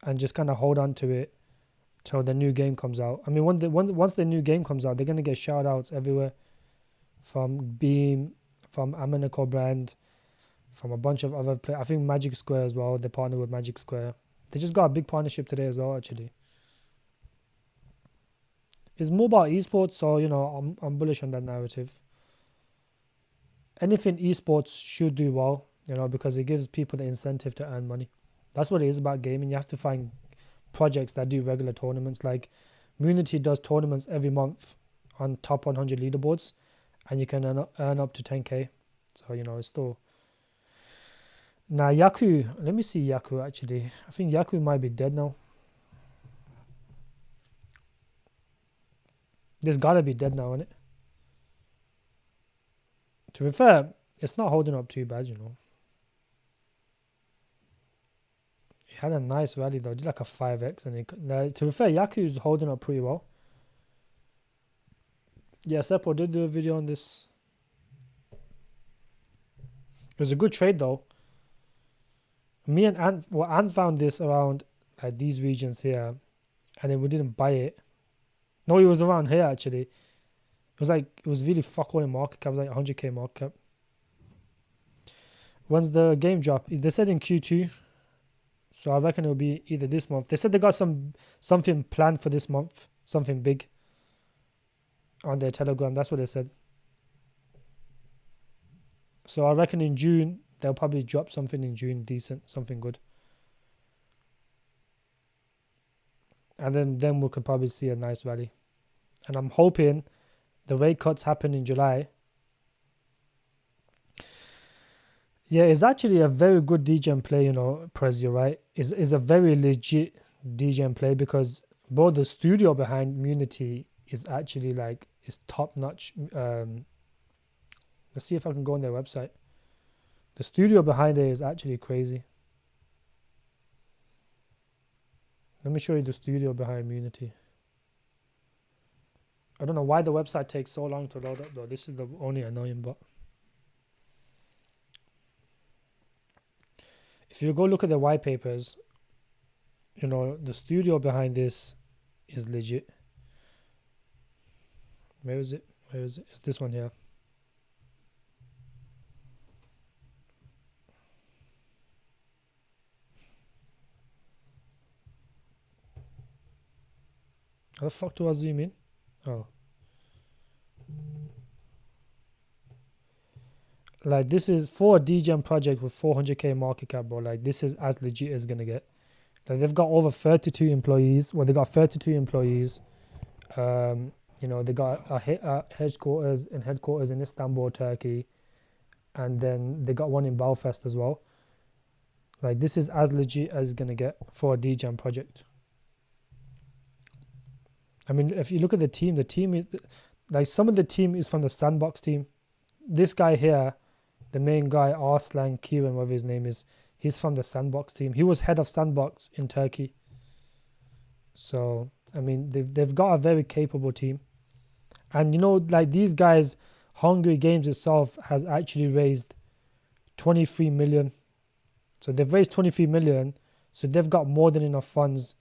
And just kind of hold on to it till the new game comes out. I mean, once the new game comes out, they're gonna get shout outs everywhere from Beam, from Amanico brand, from a bunch of other players. I think Magic Square as well. They partner with Magic Square. They just got a big partnership today as well, actually. It's more about esports, so I'm bullish on that narrative. Anything esports should do well, because it gives people the incentive to earn money. That's what it is about gaming. You have to find projects that do regular tournaments. Like Munity does tournaments every month on top 100 leaderboards, and you can earn up to 10k. So it's still. Now Yaku, let me see Yaku actually. I think Yaku might be dead now. There's gotta be dead now, isn't it? To be fair, it's not holding up too bad, It had a nice rally though, did like a 5x, and to be fair, Yaku's holding up pretty well. Yeah, Seppo did do a video on this. It was a good trade though. Me and Ant found this around like these regions here, and then we didn't buy it. No, it was around here actually. It was really fuck all in market cap. It was like 100k market cap. When's the game drop? They said in Q2, so I reckon it'll be either this month. They said they got something planned for this month, something big on their Telegram. That's what they said. So I reckon in June they'll probably drop something in June, decent, something good. And then we could probably see a nice rally. And I'm hoping the rate cuts happen in July. Yeah, it's actually a very good DGM play, Prez, you're right. It's a very legit DGM play because both the studio behind Munity is actually is top notch. Let's see if I can go on their website. The studio behind it is actually crazy. Let me show you the studio behind Munity. I don't know why the website takes so long to load up though. This is the only annoying bit. If you go look at the white papers, the studio behind this is legit. Where is it? It's this one here. How the fuck do I zoom in? Oh. This is for a DGM project with 400k market cap, bro. This is as legit as gonna get. They've got over 32 employees. Well, they got 32 employees. They got a headquarters in Istanbul, Turkey, and then they got one in Belfast as well. This is as legit as gonna get for a DGM project. I mean, if you look at the team is some of the team is from the Sandbox team. This guy here, the main guy, Arslan Kiran, whatever his name is, he's from the Sandbox team. He was head of Sandbox in Turkey. So, I mean, they've got a very capable team. And, these guys, Hungry Games itself has actually raised 23 million. So they've raised 23 million. So they've got more than enough funds.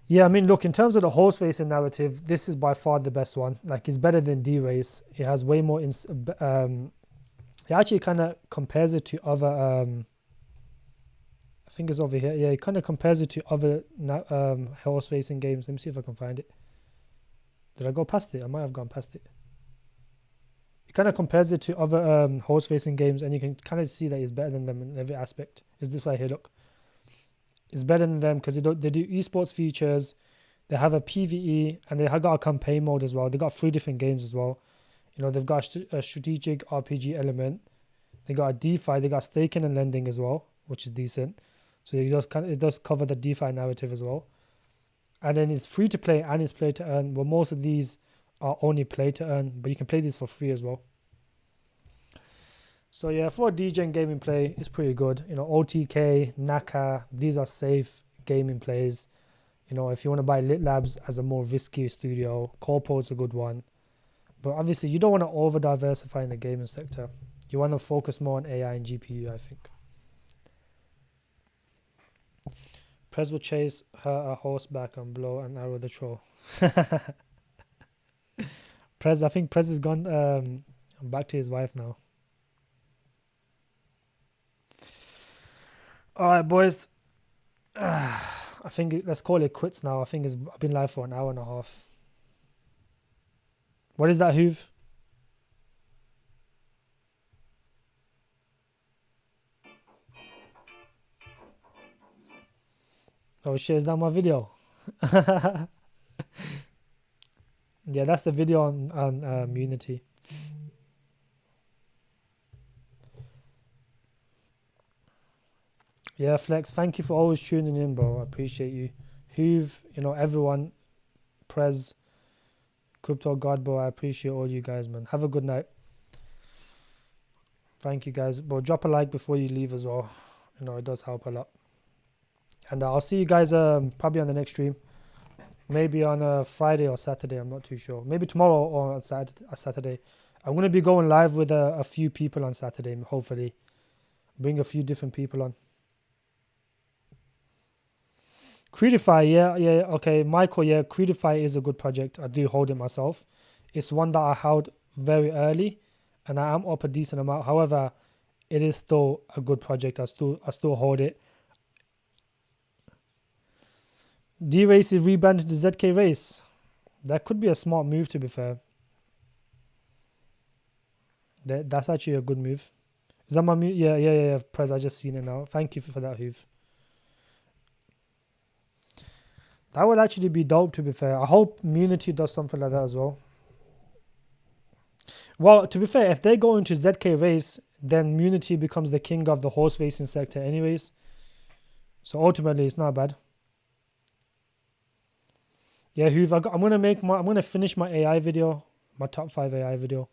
Yeah, I mean, look, in terms of the horse racing narrative, this is by far the best one. It's better than D-Race. It has way more... it actually kind of compares it to other... I think it's over here. Yeah, it kind of compares it to other horse racing games. Let me see if I can find it. Did I go past it? I might have gone past it. It kind of compares it to other horse racing games, and you can kind of see that it's better than them in every aspect. It's this right here, look. It's better than them because they do esports features. They have a PvE, and they have got a campaign mode as well. They got 3 different games as well. They've got a strategic RPG element. They got a DeFi. They got staking and lending as well, which is decent. So it does cover the DeFi narrative as well. And then it's free to play and it's play to earn. Well, most of these are only play to earn, but you can play these for free as well. So yeah, for DGen gaming play, it's pretty good. OTK, Naka, these are safe gaming plays. If you want to buy Lit Labs as a more risky studio, Corpo's a good one. But obviously, you don't want to over diversify in the gaming sector. You want to focus more on AI and GPU, I think. Prez will chase her a horseback and blow an arrow the troll. Prez, I think Prez has gone back to his wife now. All right, boys. I think let's call it quits now. I think I've been live for an hour and a half. What is that, Hoove? Oh shit, is that my video? Yeah, that's the video on Unity. Yeah, Flex, thank you for always tuning in, bro. I appreciate you. Hoove, everyone, Prez, Crypto God, bro. I appreciate all you guys, man. Have a good night. Thank you, guys. Bro, drop a like before you leave as well. It does help a lot. And I'll see you guys probably on the next stream. Maybe on a Friday or Saturday. I'm not too sure. Maybe tomorrow or on Saturday. I'm going to be going live with a few people on Saturday, hopefully. Bring a few different people on. Creedify, yeah, okay. Michael, yeah, Creedify is a good project. I do hold it myself. It's one that I held very early, and I am up a decent amount. However, it is still a good project. I still hold it. D-Race is rebranded to ZK Race. That could be a smart move, to be fair. That's actually a good move. Is that my move? Yeah, Prez, I just seen it now. Thank you for that, Hoove. That would actually be dope, to be fair. I hope Unity does something like that as well. Well, to be fair, if they go into ZK Race, then Unity becomes the king of the horse racing sector anyways. So ultimately, it's not bad. Yeah, Hoove, I'm gonna finish my AI video, my top 5 AI video.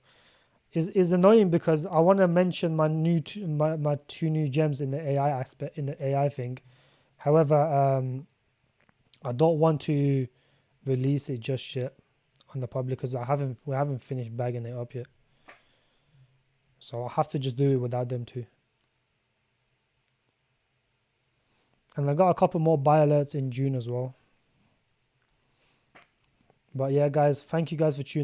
Is annoying because I want to mention my two new gems in the AI aspect, in the AI thing. However, I don't want to release it just yet on the public because we haven't finished bagging it up yet. So I'll have to just do it without them too. And I got a couple more buy alerts in June as well. But yeah, guys, thank you guys for tuning in.